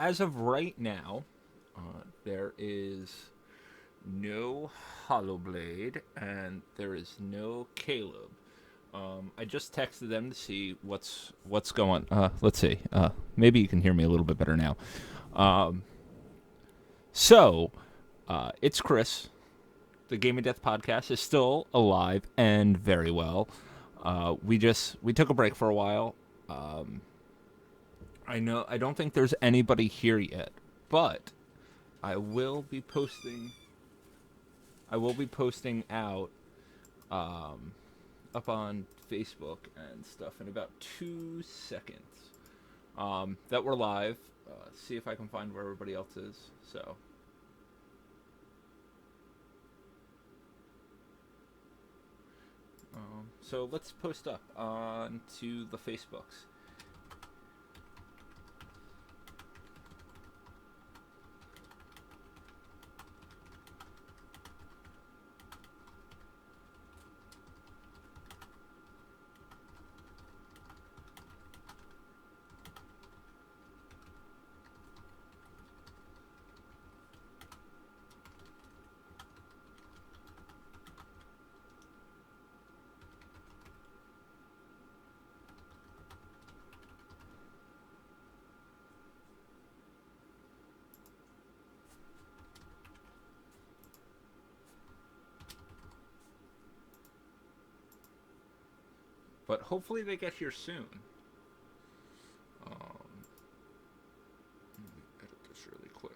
as of right now, there is no Hollowblade and there is no Caleb. I just texted them to see what's going. Let's see. Maybe you can hear me a little bit better now. Um, it's Chris. The Game and Death podcast is still alive and very well. We took a break for a while. Um, I don't think there's anybody here yet, but I will be posting. I will be posting out up on Facebook and stuff in about 2 seconds. That we're live. See if I can find where everybody else is. So let's post up onto the Facebooks. But hopefully they get here soon. Let me edit this really quick.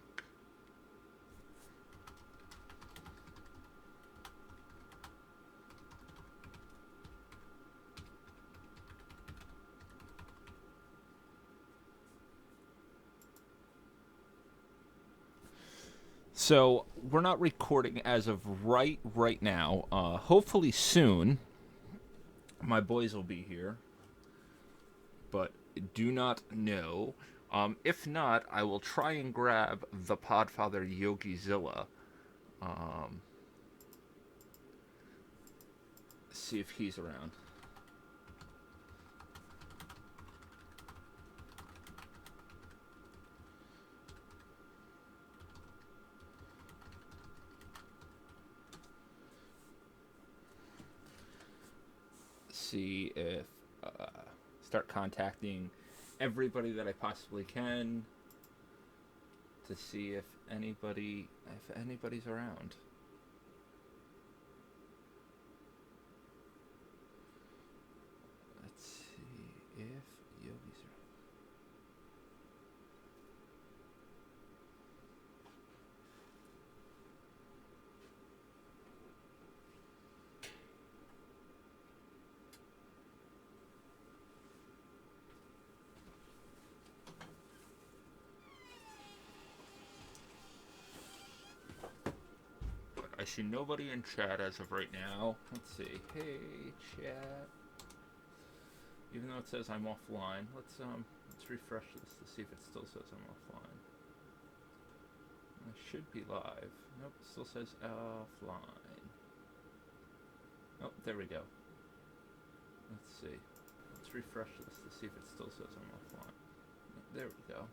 So we're not recording as of right now. Hopefully soon, my boys will be here, but do not know. If not, I will try and grab the Podfather Yogizilla. Um, See if he's around. See if start contacting everybody that I possibly can to see if anybody's around. Let's see if Yogi's around. I see nobody in chat as of right now. Let's see. Hey, chat. Even though it says I'm offline, let's refresh this to see if it still says I'm offline. I should be live. Nope, it still says offline. Oh, there we go. Let's see. Let's refresh this to see if it still says I'm offline. There we go.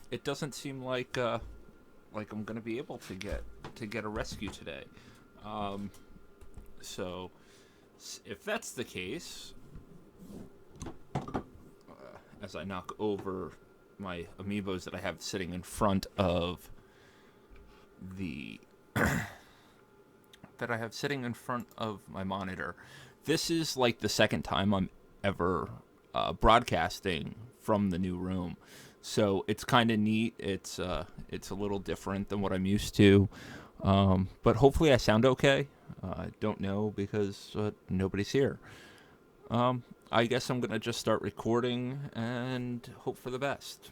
It doesn't seem like I'm gonna be able to get a rescue today. Um, so if that's the case, as I knock over my amiibos that I have sitting in front of the that I have sitting in front of my monitor. This is like the second time I'm ever broadcasting from the new room, so it's kind of neat. It's a little different than what I'm used to, but hopefully I sound okay. I don't know because nobody's here. I guess I'm gonna just start recording and hope for the best.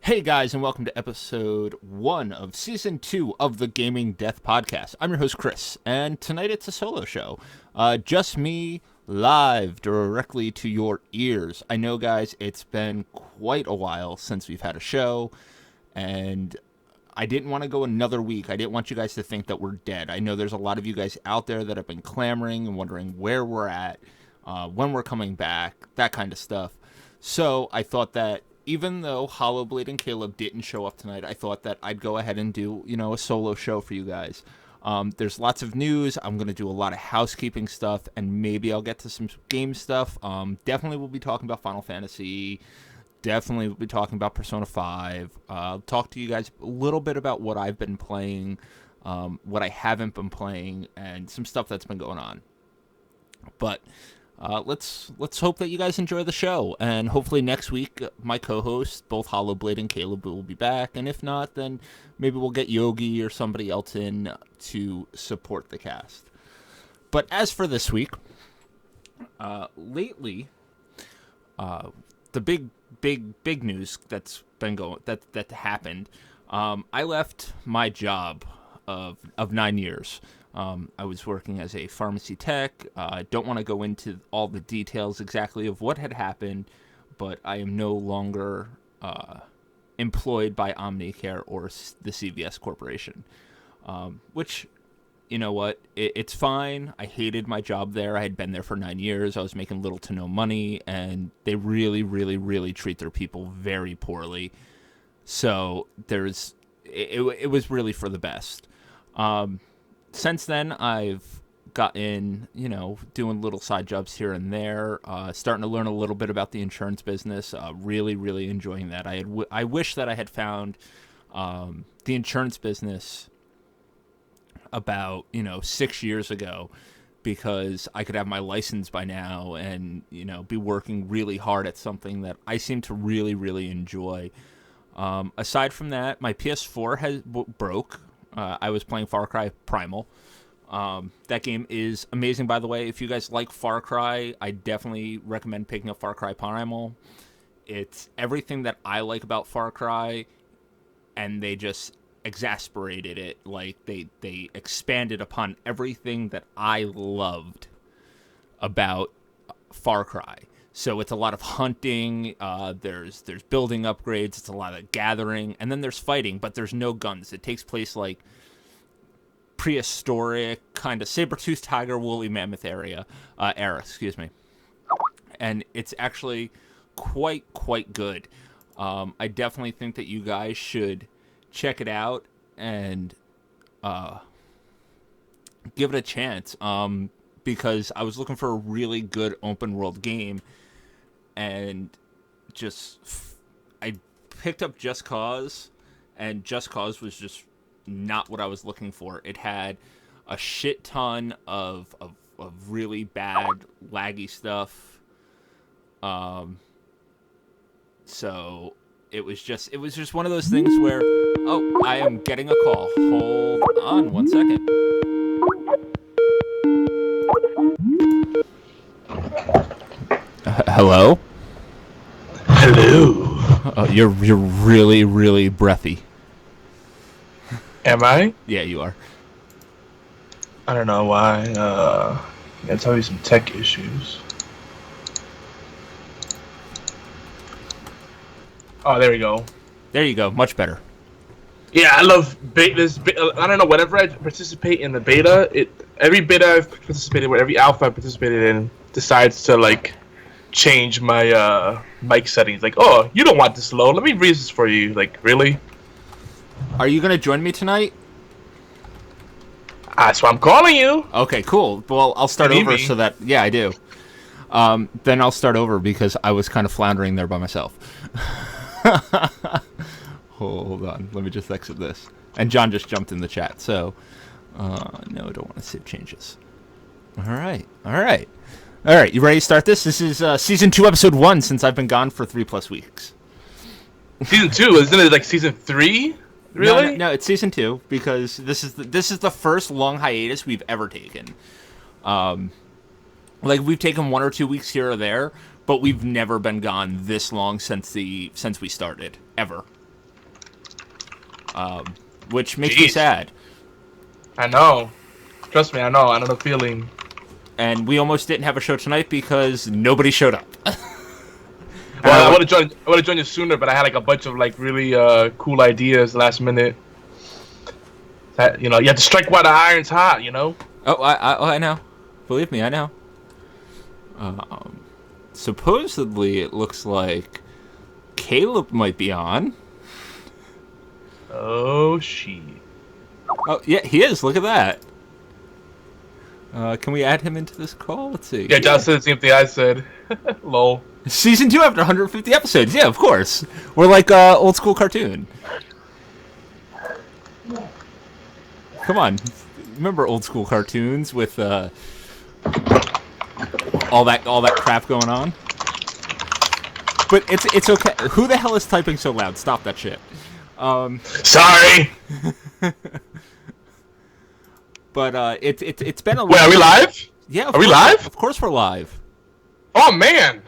Hey guys, and welcome to episode 1 of season 2 of the Gaming Death Podcast. I'm your host, Chris, and tonight it's a solo show. Just me live directly to your ears. I know, guys, it's been quite a while since we've had a show, and I didn't want to go another week. I didn't want you guys to think that we're dead. I know there's a lot of you guys out there that have been clamoring and wondering where we're at, when we're coming back, that kind of stuff. So I thought that even though Hollowblade and Caleb didn't show up tonight, I thought that I'd go ahead and do, a solo show for you guys. There's lots of news. I'm going to do a lot of housekeeping stuff, and maybe I'll get to some game stuff. Definitely we'll be talking about Final Fantasy. Definitely we'll be talking about Persona 5. I'll talk to you guys a little bit about what I've been playing, what I haven't been playing, and some stuff that's been going on. But let's hope that you guys enjoy the show, and hopefully next week my co-hosts, both Hollowblade and Caleb, will be back, and if not, then maybe we'll get Yogi or somebody else in to support the cast. But as for this week, lately, the big news that's been going that happened. I left my job of 9 years. I was working as a pharmacy tech. I don't want to go into all the details exactly of what had happened, but I am no longer employed by Omnicare or the CVS Corporation, which, you know what, it's fine. I hated my job there. I had been there for 9 years. I was making little to no money, and they really, really, really treat their people very poorly. So it was really for the best. Since then, I've gotten, doing little side jobs here and there, starting to learn a little bit about the insurance business, really, really enjoying that. I wish that I had found the insurance business about, 6 years ago, because I could have my license by now and, be working really hard at something that I seem to really, really enjoy. Aside from that, my PS4 broke. I was playing Far Cry Primal. That game is amazing, by the way. If you guys like Far Cry, I definitely recommend picking up Far Cry Primal. It's everything that I like about Far Cry, and they just exasperated it. Like, they expanded upon everything that I loved about Far Cry. So it's a lot of hunting, there's building upgrades, it's a lot of gathering, and then there's fighting, but there's no guns. It takes place like prehistoric, kind of saber-toothed tiger, woolly mammoth era, and it's actually quite good. I definitely think that you guys should check it out and give it a chance, because I was looking for a really good open world game, and I picked up Just Cause, and Just Cause was just not what I was looking for. It had a shit ton of really bad laggy stuff. So it was just one of those things where, oh, I am getting a call. Hold on 1 second. Hello? Hello. You're really, really breathy. Am I? Yeah, you are. I don't know why. It's always some tech issues. Oh, there we go. There you go. Much better. Yeah, I love betas. I don't know. Whenever I participate in the beta, every beta I've participated with, every alpha I participated in, decides to change my mic settings. Like, oh, you don't want this low. Let me raise this for you. Like, really? Are you gonna join me tonight? That's why I'm calling you. Okay, cool. Well, I'll start over so that... Yeah, I do. Then I'll start over because I was kind of floundering there by myself. Hold on. Let me just exit this. And John just jumped in the chat, so... no, I don't want to save changes. All right. You ready to start this? This is Season 2, Episode 1, since I've been gone for 3+ weeks. Season 2? Isn't it like Season 3? Really? No, it's Season 2, because this is the first long hiatus we've ever taken. We've taken 1 or 2 weeks here or there, but we've never been gone this long since we started, ever. Which makes me sad. I know. Trust me, I know. I know the feeling. and we almost didn't have a show tonight because nobody showed up. Well, I would have joined you sooner, but I had like a bunch of like really cool ideas last minute. That you have to strike while the iron's hot. Oh, I know. Believe me, I know. Supposedly, it looks like Caleb might be on. Oh, shit. Oh, yeah, he is. Look at that. Can we add him into this call? Let's see. Yeah, John said the same thing I said. Lol. Season 2 after 150 episodes. Yeah, of course. We're like old school cartoon. Come on. Remember old school cartoons with all that crap going on? But it's okay. Who the hell is typing so loud? Stop that shit. Sorry. But it's been a. Wait, are we live? Yeah. Are we live? Of course we're live. Oh man.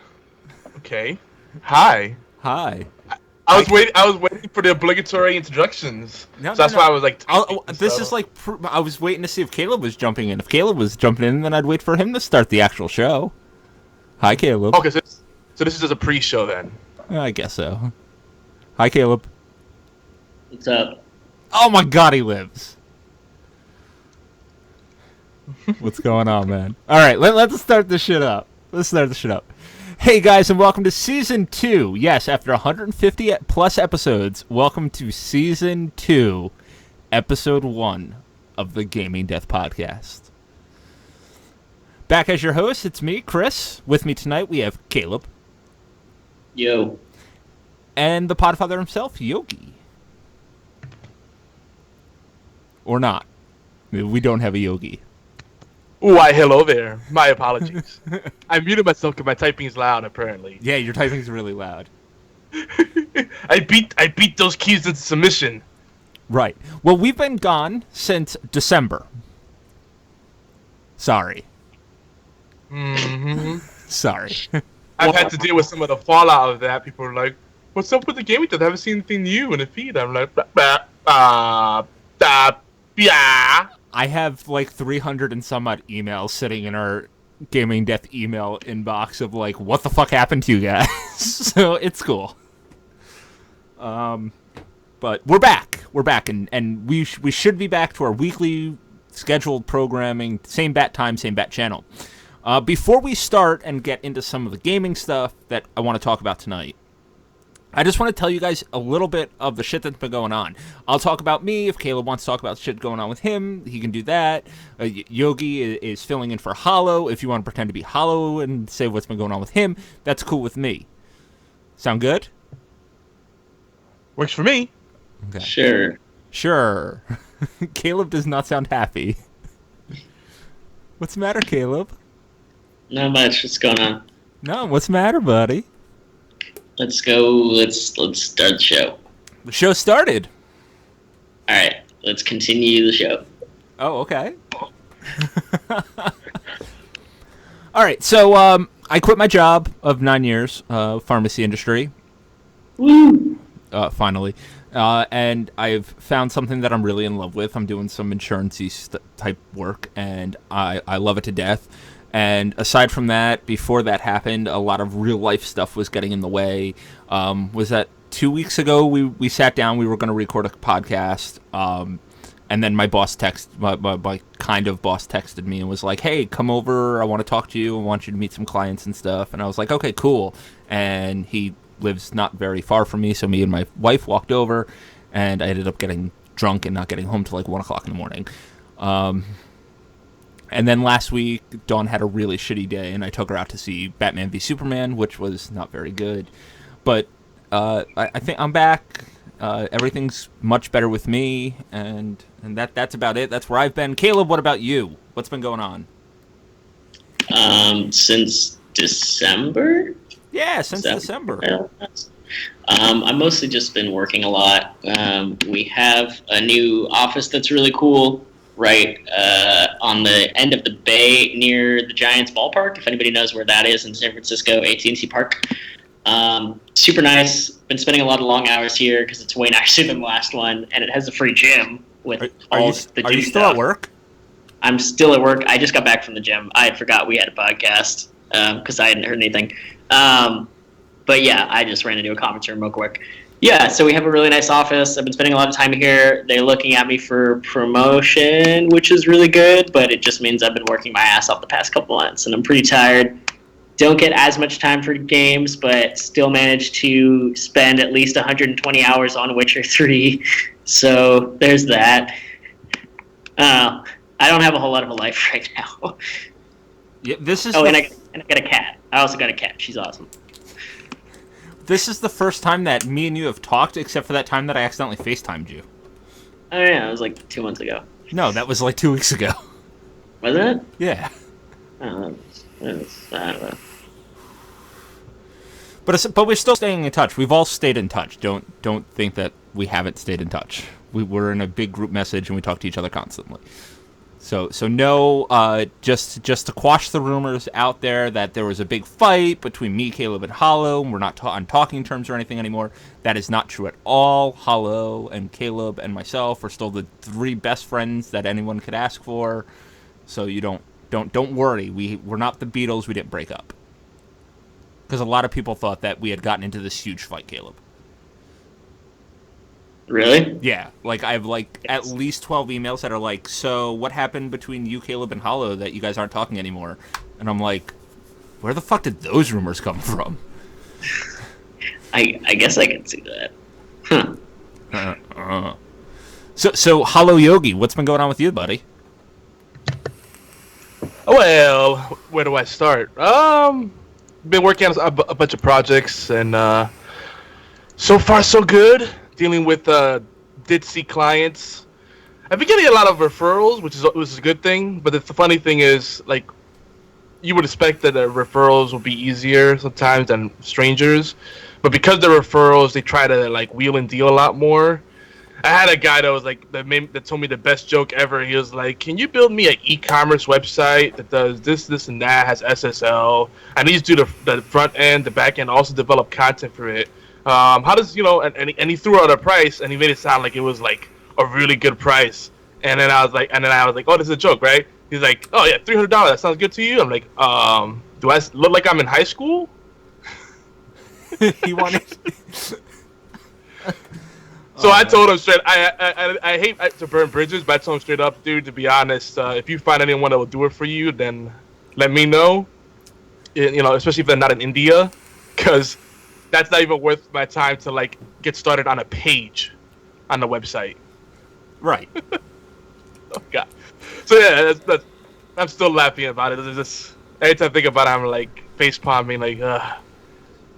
Okay. Hi. Hi. I was waiting for the obligatory introductions. No, so that's why I was like. This is like I was waiting to see if Caleb was jumping in. If Caleb was jumping in, then I'd wait for him to start the actual show. Hi, Caleb. Okay, so this is just a pre-show then. I guess so. Hi, Caleb. What's up? Oh my God, he lives. What's going on, man? All right, let's start this shit up. Hey guys, and welcome to Season 2. Yes, after 150 plus episodes, welcome to Season 2, Episode 1 of the Gaming Death Podcast. Back as your host, it's me, Chris. With me tonight, we have Caleb. Yo. And the Podfather himself, Yogi. Or not. We don't have a Yogi. Why, hello there. My apologies. I muted myself because my typing is loud, apparently. Yeah, your typing is really loud. I beat those keys into submission. Right. Well, we've been gone since December. Sorry. Mm-hmm. Sorry. I've had to deal with some of the fallout of that. People are like, what's up with the gaming stuff? I haven't seen anything new in the feed. I'm like, yeah. I have like 300 and some odd emails sitting in our Gaming Death email inbox of like, what the fuck happened to you guys? So it's cool. But we're back. And we should be back to our weekly scheduled programming, same bat time, same bat channel. Before we start and get into some of the gaming stuff that I want to talk about tonight, I just want to tell you guys a little bit of the shit that's been going on. I'll talk about me. If Caleb wants to talk about shit going on with him, he can do that. Yogi is filling in for Hollow. If you want to pretend to be Hollow and say what's been going on with him, that's cool with me. Sound good? Works for me. Okay. Sure. Caleb does not sound happy. What's the matter, Caleb? Not much. What's going on? No, what's the matter, buddy? Let's go. Let's start the show. The show started. All right. Let's continue the show. Oh, okay. All right. So I quit my job of 9 years, pharmacy industry. Woo! Finally. And I've found something that I'm really in love with. I'm doing some insurance-y type work, and I love it to death. And aside from that, before that happened, a lot of real-life stuff was getting in the way. Was that 2 weeks ago we sat down, we were going to record a podcast, and then my boss my kind of boss texted me and was like, hey, come over, I want to talk to you, I want you to meet some clients and stuff. And I was like, okay, cool. And he lives not very far from me, so me and my wife walked over, and I ended up getting drunk and not getting home till like 1 o'clock in the morning. And then last week, Dawn had a really shitty day, and I took her out to see Batman v Superman, which was not very good. But I think I'm back. Everything's much better with me, and that's about it. That's where I've been. Caleb, what about you? What's been going on? Since December? Yeah, since December. I've mostly just been working a lot. We have a new office that's really cool. Right on the end of the bay near the Giants ballpark, if anybody knows where that is in San Francisco, AT&T Park. Super nice. Been spending a lot of long hours here because it's way nicer than the last one, and it has a free gym with all the gym Are you still stuff. at work? I'm still at work. I just got back from the gym. I forgot we had a podcast because I hadn't heard anything. But yeah, I just ran into a conference room real quick. Yeah, so we have a really nice office. I've been spending a lot of time here. They're looking at me for promotion, which is really good, but it just means I've been working my ass off the past couple months, and I'm pretty tired. Don't get as much time for games, but still manage to spend at least 120 hours on Witcher 3. So there's that. I don't have a whole lot of a life right now. Yeah, this is. And I got a cat. I also got a cat. She's awesome. This is the first time that me and you have talked, except for that time that I accidentally FaceTimed you. Oh yeah, it was like 2 months ago. No, that was like 2 weeks ago. Was it? Yeah. Oh, I don't know. But we're still staying in touch. We've all stayed in touch. Don't think that we haven't stayed in touch. We're in a big group message and we talk to each other constantly. So no, just to quash the rumors out there that there was a big fight between me, Caleb, and Hollow, and we're not on talking terms or anything anymore. That is not true at all. Hollow and Caleb and myself are still the 3 best friends that anyone could ask for. So you don't worry. We're not the Beatles. We didn't break up. Because a lot of people thought that we had gotten into this huge fight, Caleb. Really? Yeah, like I have at least 12 emails that are like, so what happened between you, Caleb, and Hollow that you guys aren't talking anymore? And I'm like, where the fuck did those rumors come from? I guess I can see that. Huh. So Hollow Yogi, what's been going on with you, buddy? Well, where do I start? Been working on a bunch of projects, and so far so good. Dealing with Ditzy clients. I've been getting a lot of referrals, which is a good thing. But the funny thing is, like, you would expect that referrals will be easier sometimes than strangers, but because they're referrals, they try to like wheel and deal a lot more. I had a guy that was like that told me the best joke ever. He was like, "Can you build me an e-commerce website that does this, and that, has SSL? I need to do the front end, the back end, also develop content for it. How does and he threw out a price, and he made it sound like it was like a really good price. And then I was like, oh, this is a joke, right? He's like, oh yeah, $300. That sounds good to you? I'm like, do I look like I'm in high school? He wanted. So I told him straight. I hate to burn bridges, but I told him straight up, dude. To be honest, if you find anyone that will do it for you, then let me know. Especially if they're not in India, because that's not even worth my time to like get started on a page on the website. Right. Oh god. So yeah, that's I'm still laughing about it. It's just every time I think about it, I'm like face palming. Like,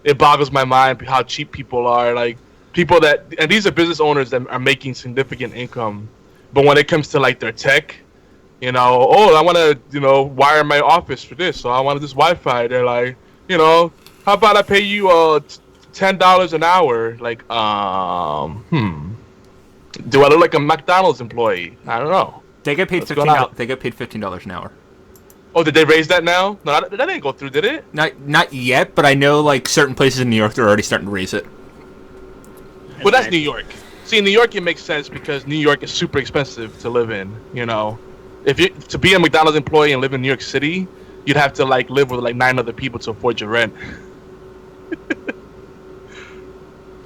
it boggles my mind how cheap people are. Like people and these are business owners that are making significant income, but when it comes to like their tech, oh, I want to wire my office for this, so I want this Wi-Fi. They're like, how about I pay you $10 an hour? Like, do I look like a McDonald's employee? I don't know. They get paid $15. They get paid $15 an hour. Oh, did they raise that now? No, that didn't go through, did it? Not yet, but I know like certain places in New York they're already starting to raise it. Well, that's New York. See, in New York it makes sense because New York is super expensive to live in. If to be a McDonald's employee and live in New York City, you'd have to like live with like 9 other people to afford your rent.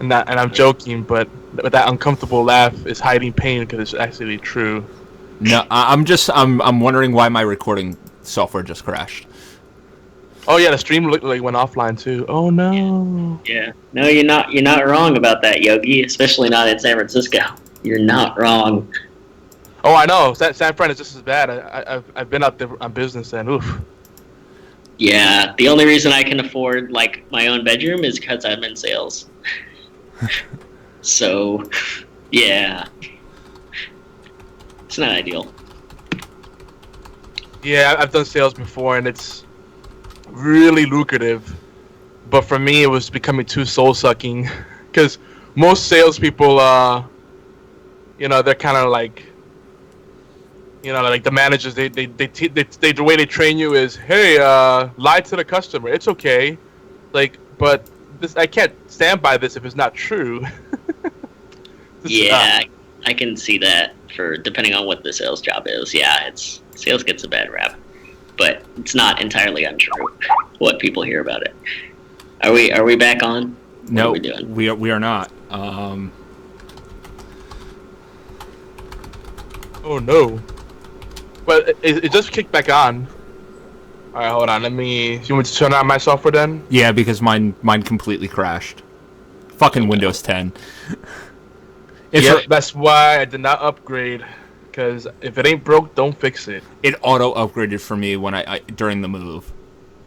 And I'm joking, but that uncomfortable laugh is hiding pain because it's actually true. No, I'm wondering why my recording software just crashed. Oh yeah, the stream went offline too. Oh no. Yeah. No, you're not wrong about that, Yogi. Especially not in San Francisco. You're not wrong. Oh, I know. San Fran is just as bad. I've been out there on business and oof. Yeah. The only reason I can afford like my own bedroom is because I'm in sales. So, yeah. It's not ideal. Yeah, I've done sales before, and it's really lucrative. But for me, it was becoming too soul-sucking. Because most salespeople, they're kind of like, like the managers, the way they train you is, hey, lie to the customer. It's okay. Like, but I can't stand by this if it's not true. Yeah, I can see that. For depending on what the sales job is, yeah, it's Sales gets a bad rap, but it's not entirely untrue what people hear about it. Are we back on? No, what are we doing? we are not. Oh no. But it just kicked back on. Alright, hold on. You want me to turn on my software then? Yeah, because mine completely crashed. Fucking Windows 10. That's why I did not upgrade. Because if it ain't broke, don't fix it. It auto upgraded for me when I during the move.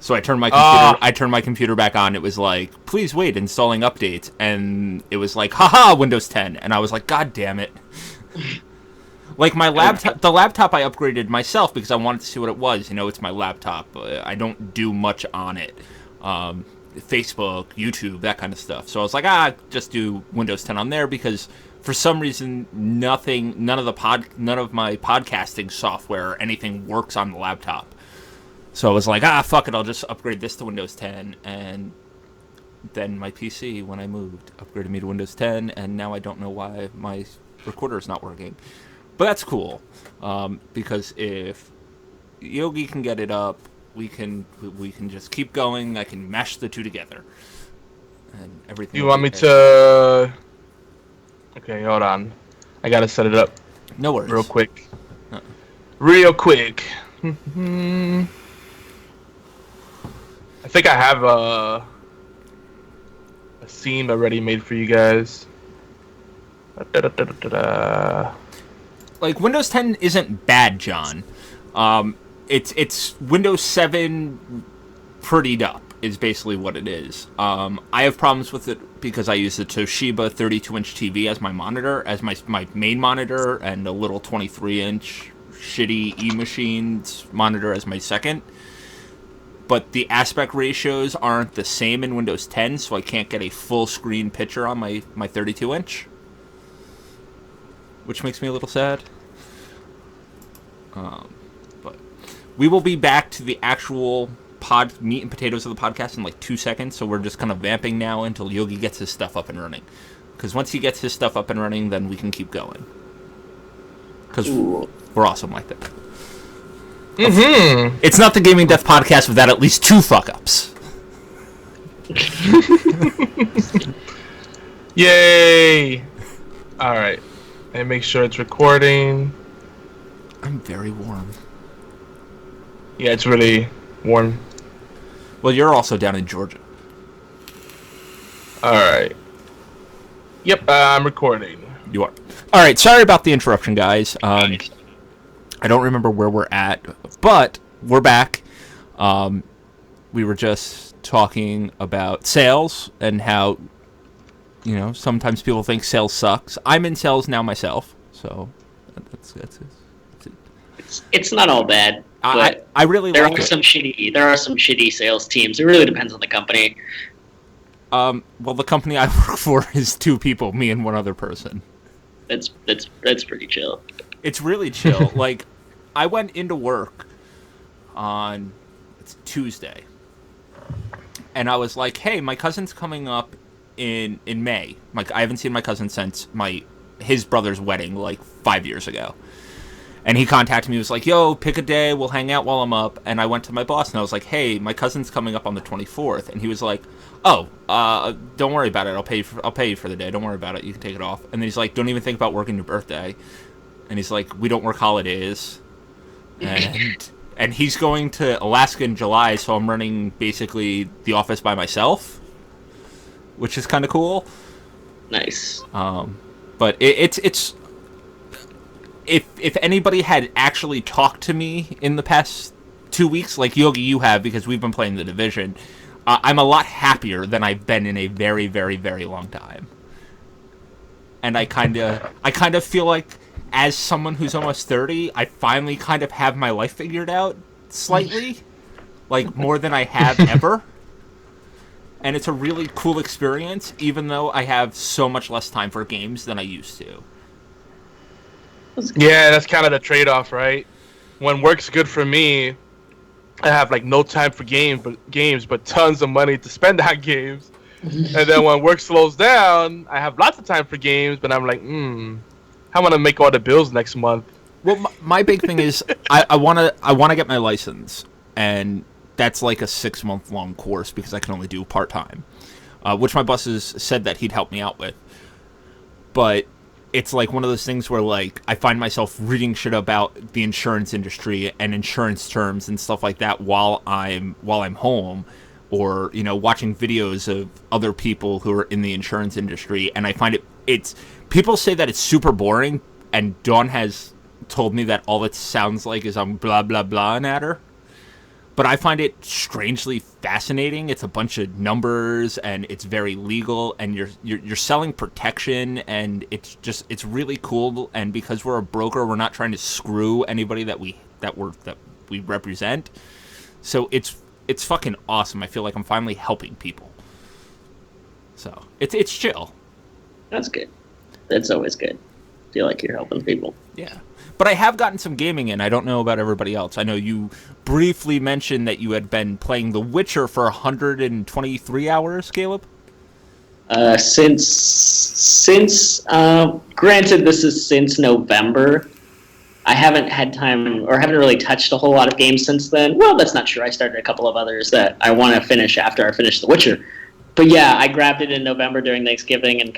So I turned my computer. I turned my computer back on. It was like, please wait, installing updates, and it was like, haha, Windows 10, and I was like, God damn it. Like my laptop, the laptop I upgraded myself because I wanted to see what it was. You know, it's my laptop. I don't do much on it. Facebook, YouTube, that kind of stuff. So I was like, just do Windows 10 on there because for some reason none of my podcasting software or anything works on the laptop. So I was like, fuck it, I'll just upgrade this to Windows 10, and then my PC, when I moved, upgraded me to Windows 10, and now I don't know why my recorder is not working. But that's cool, because if Yogi can get it up, we can just keep going. I can mash the two together, and everything. You want me to? Okay, hold on. I gotta set it up. No worries. Real quick. Real quick. I think I have a scene already made for you guys. Like Windows 10 isn't bad, John. It's Windows 7 prettied up is basically what it is. I have problems with it because I use the Toshiba 32-inch TV as my monitor, as my main monitor, and a little 23-inch shitty eMachines monitor as my second. But the aspect ratios aren't the same in Windows 10, so I can't get a full screen picture on my 32-inch. Which makes me a little sad. But we will be back to the actual meat and potatoes of the podcast in like 2 seconds, so we're just kind of vamping now until Yogi gets his stuff up and running. Because once he gets his stuff up and running, then we can keep going. Because we're awesome like that. Mm-hmm. It's not the Gaming Death podcast without at least 2 fuck-ups. Yay! Alright. And make sure it's recording. I'm very warm. Yeah, it's really warm. Well, you're also down in Georgia. Alright. Yep, I'm recording. You are. Alright, sorry about the interruption, guys. I don't remember where we're at, but we're back. We were just talking about sales and how, you know, sometimes people think sales sucks. I'm in sales now myself, so that's it. It's not all bad. But I really there like are it. some shitty sales teams. It really depends on the company. Well, the company I work for is 2 people, me and one other person. That's pretty chill. It's really chill. Like, I went into work on Tuesday, and I was like, "Hey, my cousin's coming up in May. Like, I haven't seen my cousin since his brother's wedding, like 5 years ago." And he contacted me. He was like, "Yo, pick a day. We'll hang out while I'm up." And I went to my boss, and I was like, "Hey, my cousin's coming up on the 24th." And he was like, "Oh, don't worry about it. I'll pay you for the day. Don't worry about it. You can take it off." And then he's like, "Don't even think about working your birthday." And he's like, "We don't work holidays." And he's going to Alaska in July, so I'm running basically the office by myself, which is kind of cool. Nice. But it's if anybody had actually talked to me in the past 2 weeks, like Yogi, you have, because we've been playing The Division, I'm a lot happier than I've been in a very, very, very long time. And I kind of feel like, as someone who's almost 30, I finally kind of have my life figured out slightly, like more than I have ever. And it's a really cool experience, even though I have so much less time for games than I used to. Yeah, that's kind of the trade-off, right? When work's good for me, I have like no time for games, but tons of money to spend on games. And then when work slows down, I have lots of time for games, but I'm like, how am I gonna make all the bills next month? Well, my big thing is I wanna get my license, and that's like a 6 month long course because I can only do part time, which my bosses said that he'd help me out with. But it's like one of those things where like I find myself reading shit about the insurance industry and insurance terms and stuff like that while I'm home, or watching videos of other people who are in the insurance industry, and I find it's people say that it's super boring, and Dawn has told me that all it sounds like is I'm blah blah blah at her. But I find it strangely fascinating. It's a bunch of numbers, and it's very legal, and you're selling protection, and it's really cool. And because we're a broker, we're not trying to screw anybody that we represent. So it's fucking awesome. I feel like I'm finally helping people. So it's chill. That's good. That's always good. Feel like you're helping people. Yeah. But I have gotten some gaming in. I don't know about everybody else. I know you briefly mentioned that you had been playing The Witcher for 123 hours, Caleb? Since granted, this is since November. I haven't had time, or haven't really touched a whole lot of games since then. Well, that's not true. I started a couple of others that I want to finish after I finish The Witcher. But yeah, I grabbed it in November during Thanksgiving and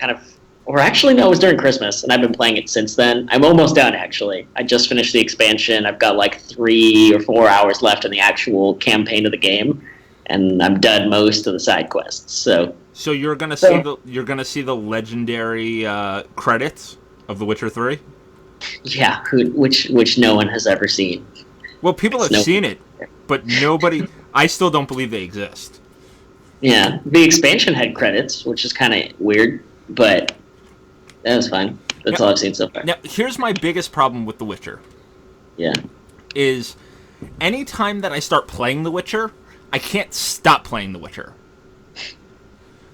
or actually, no, it was during Christmas, and I've been playing it since then. I'm almost done, actually. I just finished the expansion. I've got like 3 or 4 hours left in the actual campaign of the game, and I'm done most of the side quests. So you're gonna see the legendary credits of The Witcher 3. Yeah, which no one has ever seen. Well, people have seen it, but nobody. I still don't believe they exist. Yeah, the expansion had credits, which is kind of weird, but that was fine. That's all I've seen so far. Now, here's my biggest problem with The Witcher. Yeah. Is anytime that I start playing The Witcher, I can't stop playing The Witcher.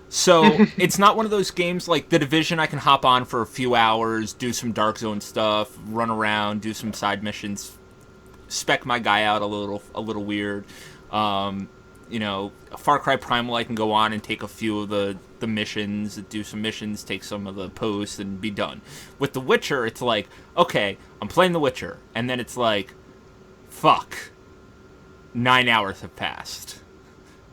So, it's not one of those games like The Division I can hop on for a few hours, do some Dark Zone stuff, run around, do some side missions, spec my guy out a little weird. Far Cry Primal I can go on and take a few of the missions, do some missions, take some of the posts, and be done. With The Witcher, it's like, okay, I'm playing The Witcher, and then it's like, fuck, 9 hours have passed.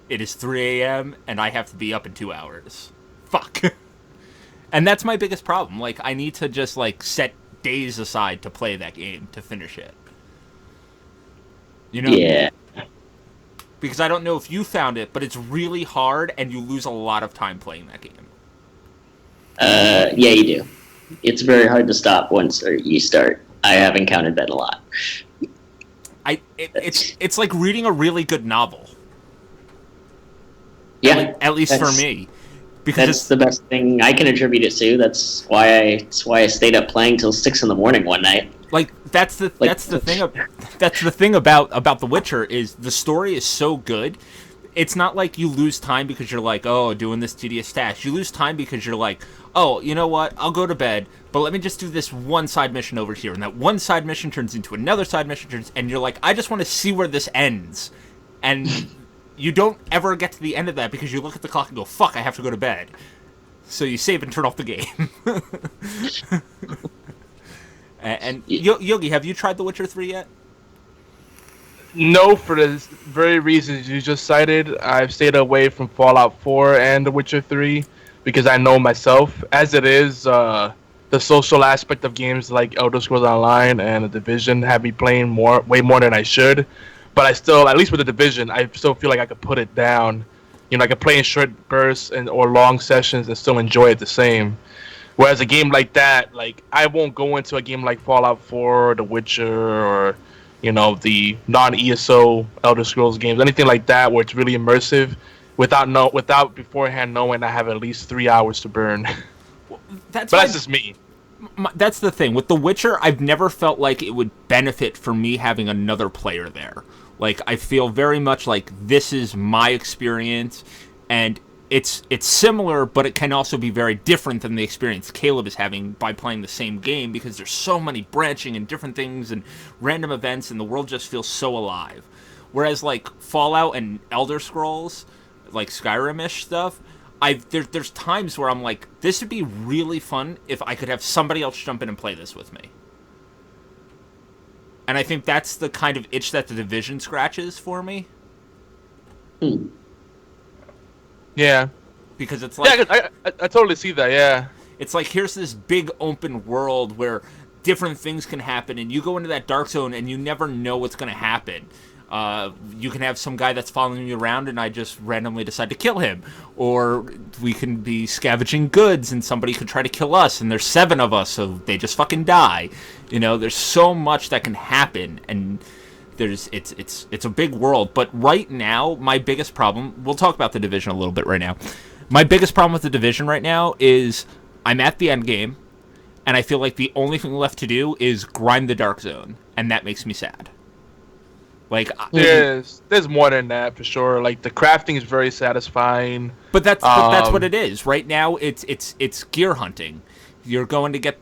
It is 3 a.m., and I have to be up in 2 hours. Fuck. And that's my biggest problem. Like, I need to just, like, set days aside to play that game, to finish it. Yeah. Because I don't know if you found it, but it's really hard, and you lose a lot of time playing that game. Yeah, you do. It's very hard to stop once you start. I have encountered that a lot. It's like reading a really good novel. Yeah, at least for me. Because that's the best thing I can attribute it to. That's why I stayed up playing till 6 a.m. one night. Like that's the thing about The Witcher is the story is so good. It's not like you lose time because you're like, oh, doing this tedious task. You lose time because you're like, oh, you know what? I'll go to bed, but let me just do this one side mission over here, and that one side mission turns into another side mission, and you're like, I just want to see where this ends, and you don't ever get to the end of that because you look at the clock and go, fuck, I have to go to bed. So you save and turn off the game. And Yogi, have you tried The Witcher 3 yet? No, for the very reasons you just cited. I've stayed away from Fallout 4 and The Witcher 3 because I know myself. As it is, the social aspect of games like Elder Scrolls Online and The Division have me playing way more than I should. But I still, at least with The Division, I still feel like I could put it down. I could play in short bursts or long sessions and still enjoy it the same. Whereas a game like that, like I won't go into a game like Fallout 4 or The Witcher or the non-ESO Elder Scrolls games, anything like that where it's really immersive without beforehand knowing I have at least 3 hours to burn. That's just me. That's the thing. With The Witcher, I've never felt like it would benefit for me having another player there. Like, I feel very much like this is my experience, and it's similar, but it can also be very different than the experience Caleb is having by playing the same game, because there's so many branching and different things and random events, and the world just feels so alive. Whereas, like, Fallout and Elder Scrolls, like Skyrim-ish stuff, there's times where I'm like, this would be really fun if I could have somebody else jump in and play this with me. And I think that's the kind of itch that the Division scratches for me. Yeah. Because it's like... Yeah, I totally see that, yeah. It's like, here's this big open world where different things can happen, and you go into that dark zone, and you never know what's going to happen. You can have some guy that's following you around, and I just randomly decide to kill him. Or we can be scavenging goods, and somebody could try to kill us, and there's 7 of us, so they just fucking die. You know, there's so much that can happen, and it's a big world. But right now, my biggest problem, we'll talk about the Division a little bit right now. My biggest problem with the Division right now is I'm at the end game, and I feel like the only thing left to do is grind the dark zone, and that makes me sad. Like, there's more than that for sure. Like, the crafting is very satisfying. But that's what it is. Right now, it's gear hunting. You're going to get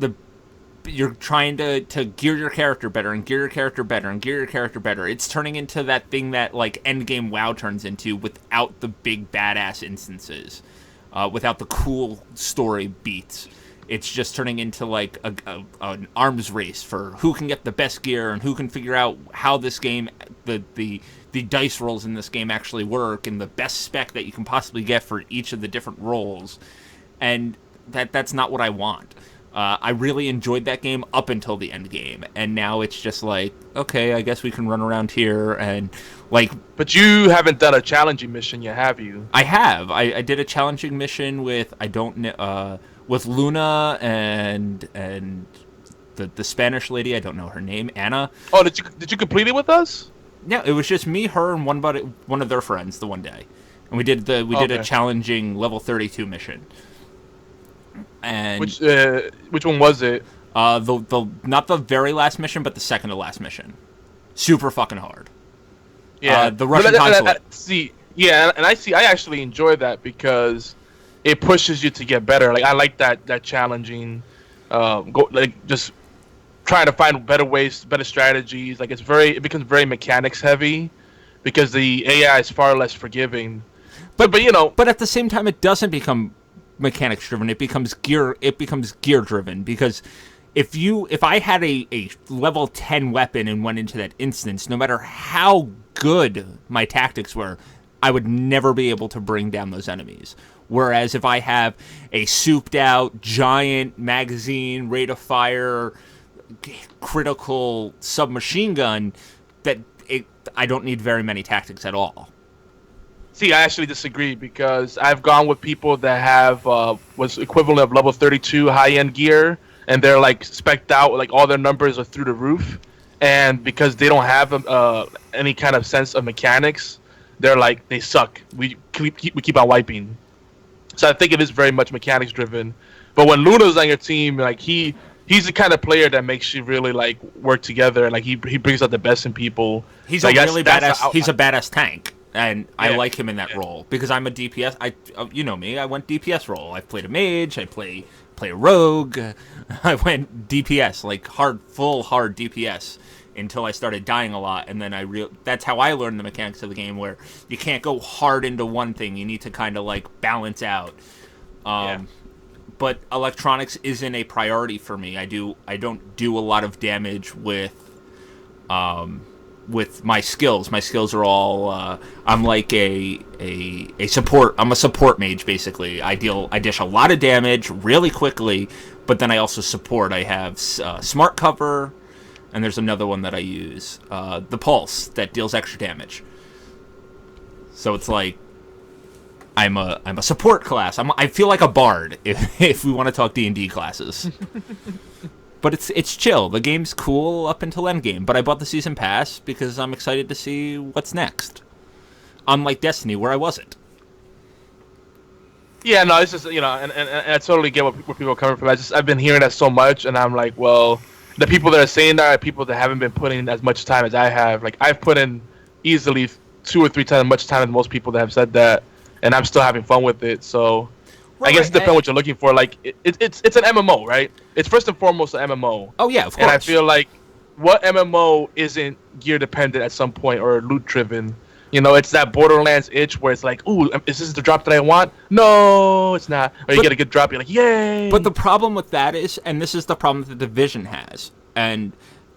you're trying to gear your character better and gear your character better and gear your character better. It's turning into that thing that, like, endgame WoW turns into without the big badass instances, without the cool story beats. It's just turning into, like, an arms race for who can get the best gear and who can figure out how this game, the dice rolls in this game actually work, and the best spec that you can possibly get for each of the different roles. And that's not what I want. I really enjoyed that game up until the end game, and now it's just like, okay, I guess we can run around here and, like... But you haven't done a challenging mission yet, have you? I have. I did a challenging mission with, with Luna and the Spanish lady, I don't know her name, Anna. Oh, did you complete it with us? No, it was just me, her, and one of their friends the one day, and we did a challenging level 32 mission. And which one was it? The not the very last mission, but the second to last mission. Super fucking hard. Yeah, the Russian consulate. I actually enjoy that because it pushes you to get better. Like, I like that challenging, just trying to find better ways, better strategies. Like, it becomes very mechanics heavy because the AI is far less forgiving. But you know, but at the same time, it doesn't become mechanics driven. It becomes gear driven, because if I had a level 10 weapon and went into that instance, no matter how good my tactics were, I would never be able to bring down those enemies. Whereas if I have a souped out giant magazine, rate of fire, critical submachine gun, I don't need very many tactics at all. See, I actually disagree, because I've gone with people that have was equivalent of level 32 high-end gear, and they're like spec'd out, like all their numbers are through the roof, and because they don't have any kind of sense of mechanics, they're like, they suck. We keep on wiping. So I think it is very much mechanics driven. But when Luna's on your team, like he's the kind of player that makes you really like work together, and like he brings out the best in people. He's a really badass. He's a badass tank. And I like him in that role because I'm a DPS. You know me. I went DPS role. I've played a mage. I play a rogue. I went DPS, like full hard DPS, until I started dying a lot, and then that's how I learned the mechanics of the game, where you can't go hard into one thing. You need to kind of like balance out. But electronics isn't a priority for me. I don't do a lot of damage with my skills. My skills are all I'm like a support. I'm a support mage, basically. I dish a lot of damage really quickly, but then I also support. I have smart cover, and there's another one that I use, the pulse, that deals extra damage. So it's like I'm a support class. I feel like a bard if we want to talk D&D classes. But it's chill. The game's cool up until endgame. But I bought the season pass because I'm excited to see what's next. Unlike Destiny, where I wasn't. Yeah, no, it's just, and I totally get where people are coming from. I've been hearing that so much, and I'm like, well, the people that are saying that are people that haven't been putting in as much time as I have. Like, I've put in easily 2 or 3 times as much time as most people that have said that, and I'm still having fun with it. So I guess it depends what you're looking for. Like, it's an MMO, right? It's first and foremost an MMO. Oh yeah, of course. And I feel like what MMO isn't gear dependent at some point or loot driven? It's that Borderlands itch where it's like, ooh, is this the drop that I want? No, it's not. Or you get a good drop, you're like, yay! But the problem with that is, and this is the problem that the Division has, and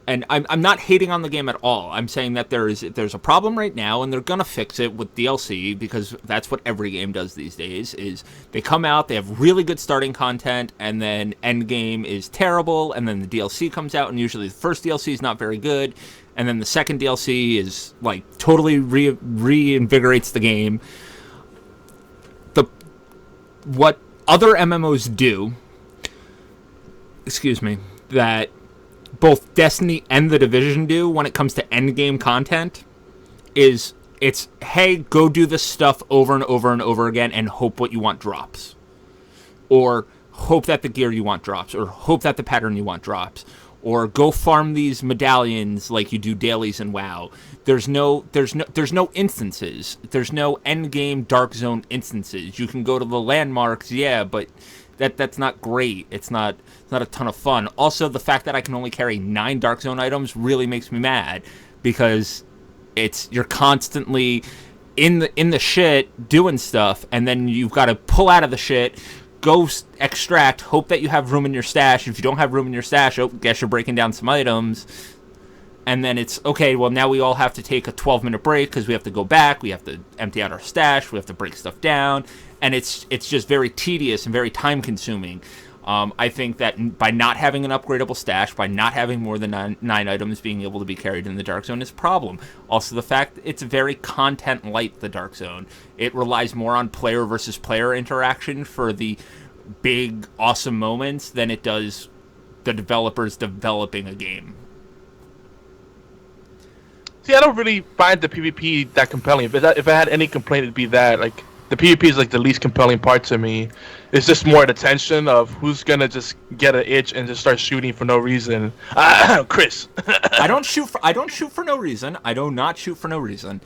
And I'm not hating on the game at all. I'm saying that there's a problem right now, and they're gonna fix it with DLC, because that's what every game does these days. Is they come out, they have really good starting content, and then end game is terrible, and then the DLC comes out, and usually the first DLC is not very good, and then the second DLC is like totally reinvigorates the game. What other MMOs do, excuse me, that both Destiny and The Division do when it comes to endgame content is it's, hey, go do this stuff over and over and over again and hope what you want drops. Or hope that the gear you want drops. Or hope that the pattern you want drops. Or go farm these medallions like you do dailies in WoW. There's no instances. There's no endgame Dark Zone instances. You can go to the landmarks, yeah, but that's not great. It's not a ton of fun. Also, the fact that I can only carry 9 Dark Zone items really makes me mad, because you're constantly in the shit doing stuff, and then you've got to pull out of the shit, go extract, hope that you have room in your stash. If you don't have room in your stash, guess you're breaking down some items. And then it's, okay, well, now we all have to take a 12-minute break because we have to go back, we have to empty out our stash, we have to break stuff down, and it's just very tedious and very time-consuming. I think that by not having an upgradable stash, by not having more than 9 items being able to be carried in the Dark Zone is a problem. Also, the fact that it's very content-light, the Dark Zone. It relies more on player versus player interaction for the big, awesome moments than it does the developers developing a game. See, I don't really find the PvP that compelling. If I had any complaint, it'd be that. Like, the PvP is like the least compelling part to me. It's just more the tension of who's gonna just get an itch and just start shooting for no reason. Chris. I don't shoot for no reason. I do not shoot for no reason.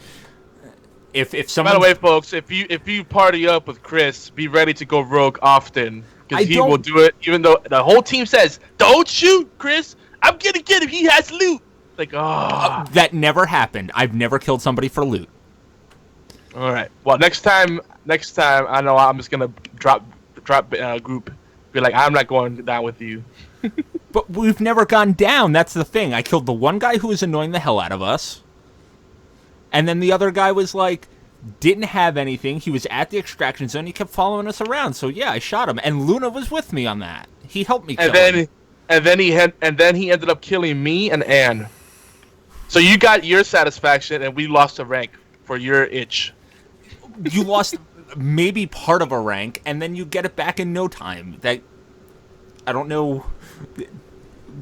If someone. By the way, folks, if you party up with Chris, be ready to go rogue often, because he will do it. Even though the whole team says, "Don't shoot, Chris. I'm gonna get him. He has loot." Like, that never happened. I've never killed somebody for loot. All right. Well, next time, I know I'm just gonna drop group. Be like, I'm not going down with you. But we've never gone down. That's the thing. I killed the one guy who was annoying the hell out of us, and then the other guy was like, didn't have anything. He was at the extraction zone. He kept following us around. So yeah, I shot him, and Luna was with me on that. He helped me kill him. And then he ended up killing me and Anne. So you got your satisfaction, and we lost a rank for your itch. You lost maybe part of a rank, and then you get it back in no time. That, I don't know.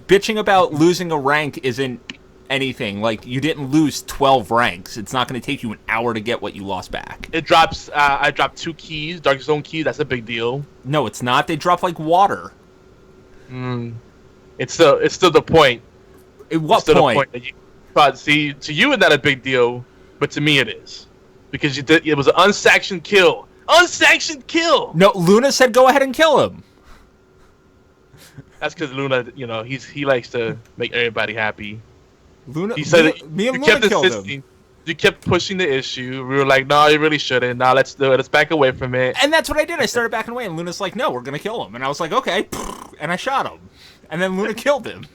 Bitching about losing a rank isn't anything. Like, you didn't lose 12 ranks. It's not going to take you an hour to get what you lost back. It drops. I dropped 2 keys, Dark Zone keys. That's a big deal. No, it's not. They drop like water. It's still the point. At what point? But see, to you it's not a big deal, but to me it is, because it was an unsanctioned kill. Unsanctioned kill. No, Luna said go ahead and kill him. That's because Luna, he likes to make everybody happy. Luna, he said me and Luna killed him. You kept pushing the issue. We were like, no, you really shouldn't. Now let's do it. Let's back away from it. And that's what I did. I started backing away, and Luna's like, no, we're gonna kill him. And I was like, okay, and I shot him, and then Luna killed him.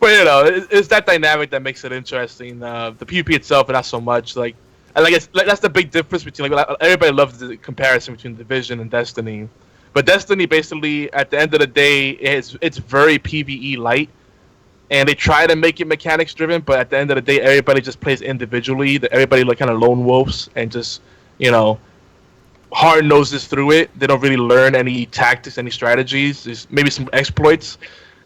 But it's that dynamic that makes it interesting. The PvP itself, not so much. Like I guess that's the big difference between, like, everybody loves the comparison between Division and Destiny, but Destiny basically at the end of the day it's very PvE light, and they try to make it mechanics driven, but at the end of the day everybody just plays individually. Everybody like kind of lone wolves and just hard noses through it. They don't really learn any tactics, any strategies. There's maybe some exploits.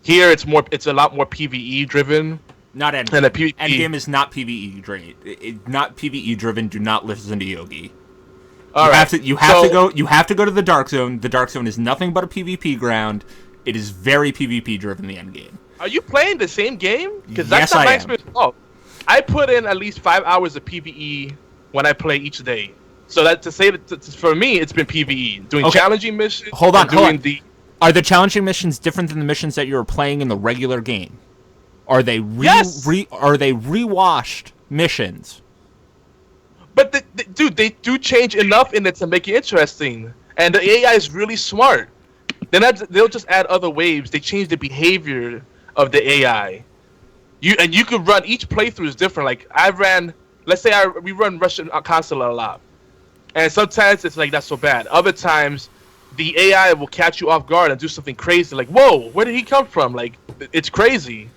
Here it's a lot more PvE driven. Not Endgame. And PvP. Endgame is not PvE driven. Not PvE driven. Do not listen to Yogi. You have to go to the Dark Zone. The Dark Zone is nothing but a PvP ground. It is very PvP driven. The Endgame. Are you playing the same game? Because that's not my experience. Oh, I put in at least 5 hours of PvE when I play each day. So that for me, it's been PvE, doing challenging missions. Hold on. Are the challenging missions different than the missions that you were playing in the regular game? Are they rewashed missions? But they do change enough in it to make it interesting, and the AI is really smart. they'll just add other waves. They change the behavior of the AI. You could run each playthrough is different. Like let's say we run Russian Consulate a lot, and sometimes it's like not so bad. Other times, the AI will catch you off guard and do something crazy. Like, whoa, where did he come from? Like, it's crazy.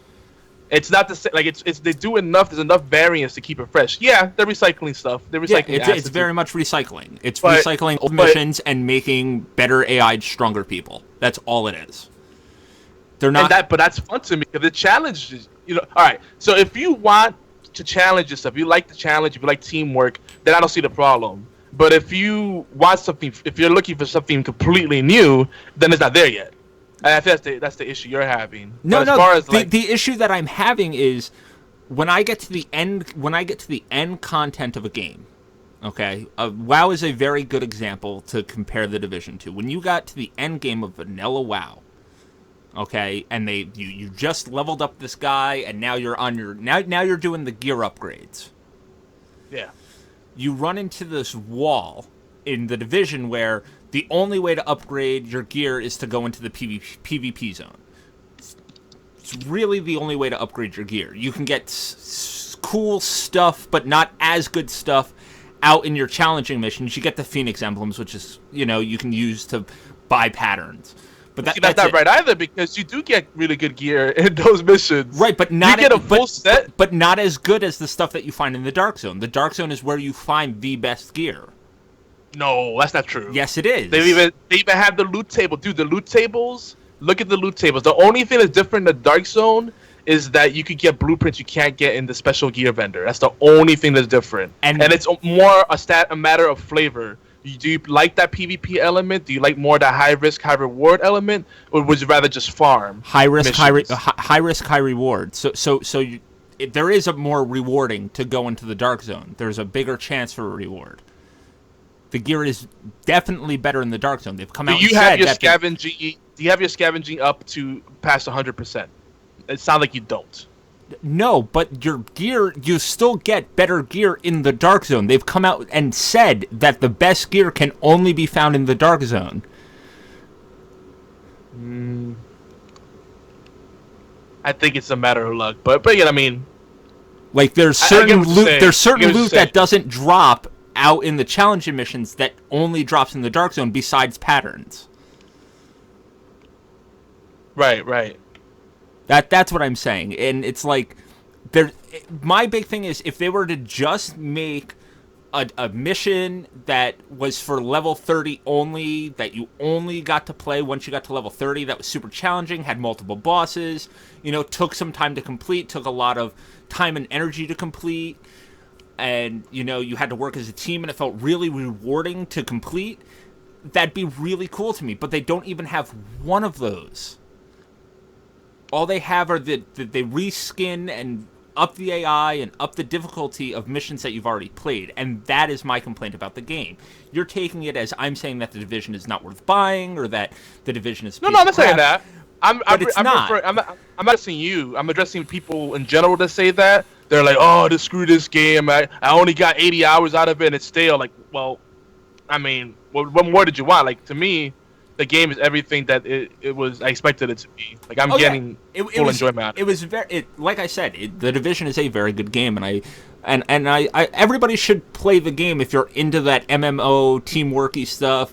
It's not the same. Like, it's they do enough. There's enough variance to keep it fresh. Yeah, they're recycling stuff. They're recycling. It's very much recycling. It's recycling old missions and making better AI, stronger people. That's all it is. They're not. But that's fun to me because the challenge is, all right. So if you want to challenge yourself, you like the challenge, if you like teamwork, then I don't see the problem. But if you want something, if you're looking for something completely new, then it's not there yet. And I think that's the issue you're having. No. The issue that I'm having is when I get to the end content of a game. Okay, WoW is a very good example to compare the Division to. When you got to the end game of vanilla WoW, okay, and you just leveled up this guy, and now you're on now you're doing the gear upgrades. Yeah. You run into this wall in the Division where the only way to upgrade your gear is to go into the PvP zone. It's really the only way to upgrade your gear. You can get cool stuff, but not as good stuff out in your challenging missions. You get the Phoenix emblems, which is, you can use to buy patterns. But that's not right either, because you do get really good gear in those missions. Right, but not you get a full set, but not as good as the stuff that you find in the Dark Zone. The Dark Zone is where you find the best gear. No, that's not true. Yes, it is. They even have the loot table, dude. The loot tables. Look at the loot tables. The only thing that's different in the Dark Zone is that you could get blueprints you can't get in the special gear vendor. That's the only thing that's different. And it's more a matter of flavor. Do you like that PvP element? Do you like more that high risk, high reward element, or would you rather just farm? High risk, high risk, high reward. So there is a more rewarding to go into the Dark Zone. There's a bigger chance for a reward. The gear is definitely better in the Dark Zone. They've come out. Do you have your scavenging up to past 100%? It sounds like you don't. No, but your gear, you still get better gear in the Dark Zone. They've come out and said that the best gear can only be found in the Dark Zone. I think it's a matter of luck, but yeah, I mean, like there's certain loot that doesn't drop out in the challenging missions that only drops in the Dark Zone besides patterns. Right. That's what I'm saying. And it's like my big thing is if they were to just make a mission that was for level 30 only, that you only got to play once you got to level 30, that was super challenging, had multiple bosses, took some time to complete, took a lot of time and energy to complete, and you had to work as a team and it felt really rewarding to complete, that'd be really cool to me. But they don't even have one of those. All they have are they reskin and up the AI and up the difficulty of missions that you've already played, and that is my complaint about the game. You're taking it as I'm saying that the Division is not worth buying, or that the Division is no, I'm not saying that. I'm not addressing you. I'm addressing people in general that say that. They're like, oh, screw this game. I only got 80 hours out of it and it's stale. Like, well, I mean, what more did you want? Like, to me, the game is everything that I expected it to be. Like, I'm getting full enjoyment out of it. It was like I said, the Division is a very good game, and I everybody should play the game if you're into that MMO teamworky stuff,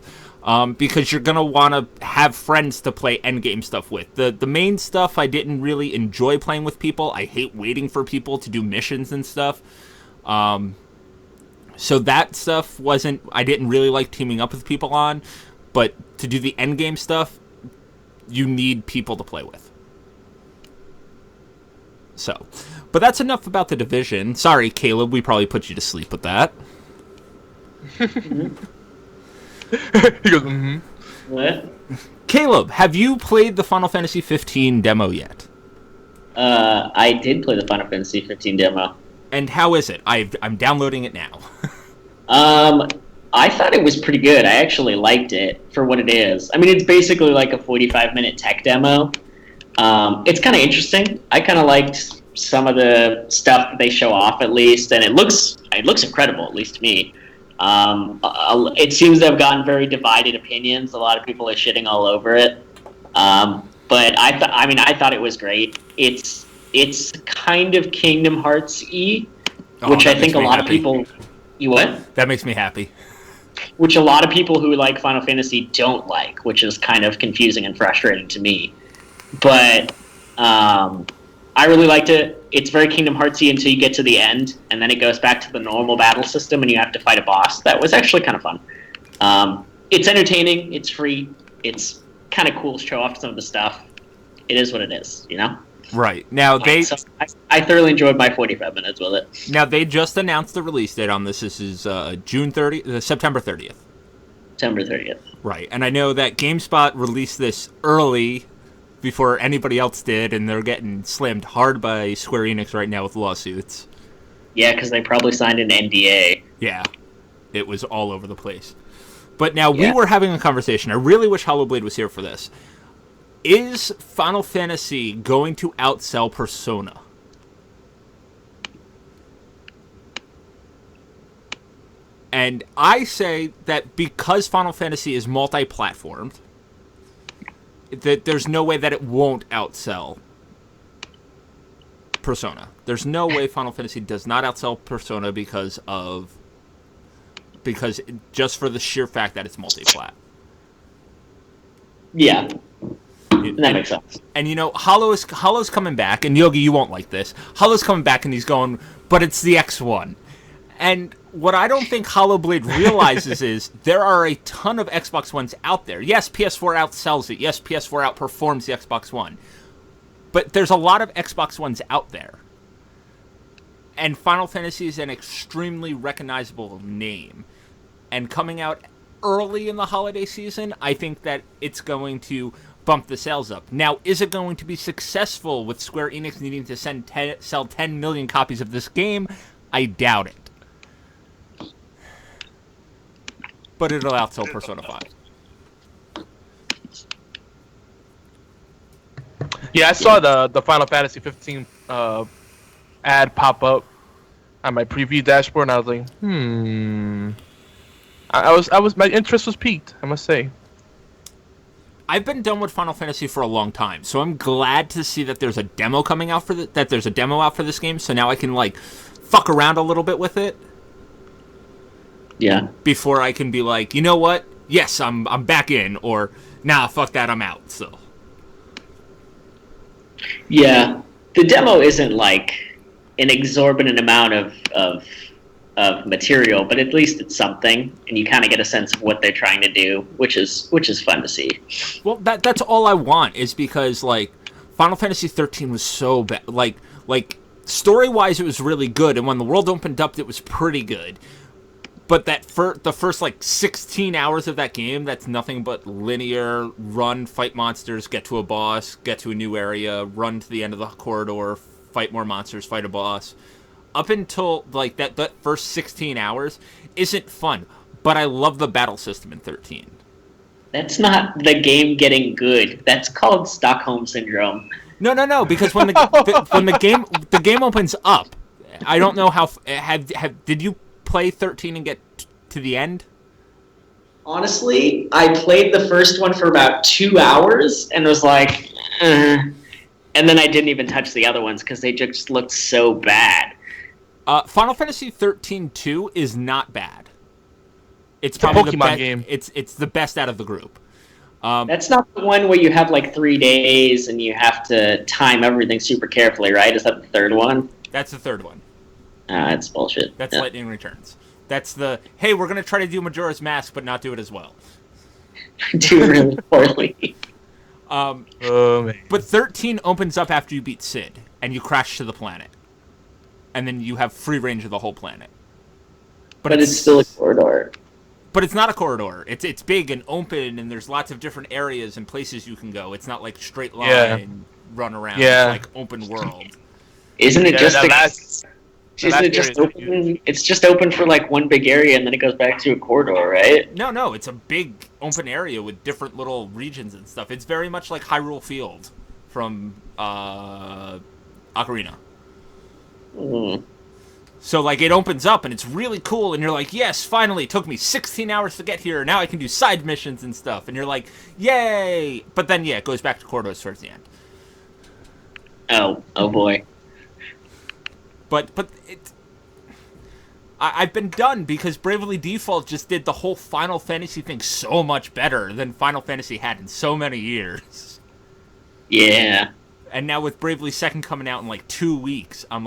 because you're gonna want to have friends to play endgame stuff with. The main stuff I didn't really enjoy playing with people. I hate waiting for people to do missions and stuff. So that stuff I didn't really like teaming up with people on. But to do the endgame stuff, you need people to play with. So, but that's enough about the Division. Sorry, Caleb, we probably put you to sleep with that. He goes, mm-hmm. What? Caleb, have you played the Final Fantasy 15 demo yet? I did play the Final Fantasy 15 demo. And how is it? I'm downloading it now. I thought it was pretty good. I actually liked it for what it is. I mean, it's basically like a 45-minute tech demo. It's kind of interesting. I kind of liked some of the stuff that they show off, at least, and it looks incredible, at least to me. It seems to have gotten very divided opinions. A lot of people are shitting all over it. But I thought it was great. It's kind of Kingdom Hearts y, which I think a lot of people. You what? That makes me happy. Which a lot of people who like Final Fantasy don't like, which is kind of confusing and frustrating to me. But I really liked it. It's very Kingdom Heartsy until you get to the end, and then it goes back to the normal battle system, and you have to fight a boss. That was actually kind of fun. It's entertaining. It's free. It's kind of cool to show off some of the stuff. It is what it is, you know? Right. Now, I thoroughly enjoyed my 45 minutes with it. Now, they just announced the release date on this. This is September 30th. September 30th. Right. And I know that GameSpot released this early before anybody else did, and they're getting slammed hard by Square Enix right now with lawsuits. Yeah, because they probably signed an NDA. Yeah. It was all over the place. But now, we were having a conversation. I really wish Hollowblade was here for this. Is Final Fantasy going to outsell Persona? And I say that because Final Fantasy is multi-platformed, that there's no way that it won't outsell Persona. There's no way Final Fantasy does not outsell Persona because just for the sheer fact that it's multi-plat. Yeah. That makes sense. And you know, Hollow's coming back, and Yogi, you won't like this. Hollow's coming back, and he's going, but it's the X1. And what I don't think Hollowblade realizes is there are a ton of Xbox Ones out there. Yes, PS4 outsells it. Yes, PS4 outperforms the Xbox One. But there's a lot of Xbox Ones out there. And Final Fantasy is an extremely recognizable name. And coming out early in the holiday season, I think that it's going to bump the sales up. Now, is it going to be successful with Square Enix needing to sell 10 million copies of this game? I doubt it. But it'll outsell Persona 5. Yeah, I saw the Final Fantasy 15 ad pop up on my preview dashboard, and I was like, I was my interest was piqued, I must say. I've been done with Final Fantasy for a long time, so I'm glad to see that there's a demo coming out that there's a demo out for this game, so now I can like fuck around a little bit with it. Yeah. Before I can be like, you know what? Yes, I'm back in, or nah, fuck that, I'm out. So. Yeah, the demo isn't like an exorbitant amount of material, but at least it's something, and you kind of get a sense of what they're trying to do, which is fun to see. Well, that's all I want is because like Final Fantasy 13 was so bad, like story-wise it was really good, and when the world opened up, it was pretty good. But the first like 16 hours of that game, that's nothing but linear run, fight monsters, get to a boss, get to a new area, run to the end of the corridor, fight more monsters, fight a boss. Up until like that first 16 hours isn't fun, but I love the battle system in 13. That's not the game getting good. That's called Stockholm Syndrome. No, because when the game opens up, I don't know how did you play 13 and get to the end? Honestly, I played the first one for about 2 hours and was like, and then I didn't even touch the other ones because they just looked so bad. Final Fantasy 13-2 is not bad. It's the probably Pokemon game. It's the best out of the group. That's not the one where you have like 3 days and you have to time everything super carefully, right? Is that the third one? That's the third one. That's bullshit. That's Lightning Returns. That's the, hey, we're going to try to do Majora's Mask, but not do it as well. Do it really poorly. But 13 opens up after you beat Cid, and you crash to the planet. And then you have free range of the whole planet. But it's still a corridor. But it's not a corridor. It's big and open, and there's lots of different areas and places you can go. It's not like straight line, run around. Yeah. It's like open world. Isn't it just Isn't it just open? It's just open for like one big area, and then it goes back to a corridor, right? No, it's a big open area with different little regions and stuff. It's very much like Hyrule Field from Ocarina. So, like, it opens up and it's really cool, and you're like, yes, finally, it took me 16 hours to get here, now I can do side missions and stuff, and you're like, yay! But then, yeah, it goes back to Cordos towards the end. Oh boy. But I've been done because Bravely Default just did the whole Final Fantasy thing so much better than Final Fantasy had in so many years. Yeah. And now with Bravely Second coming out in like 2 weeks, I'm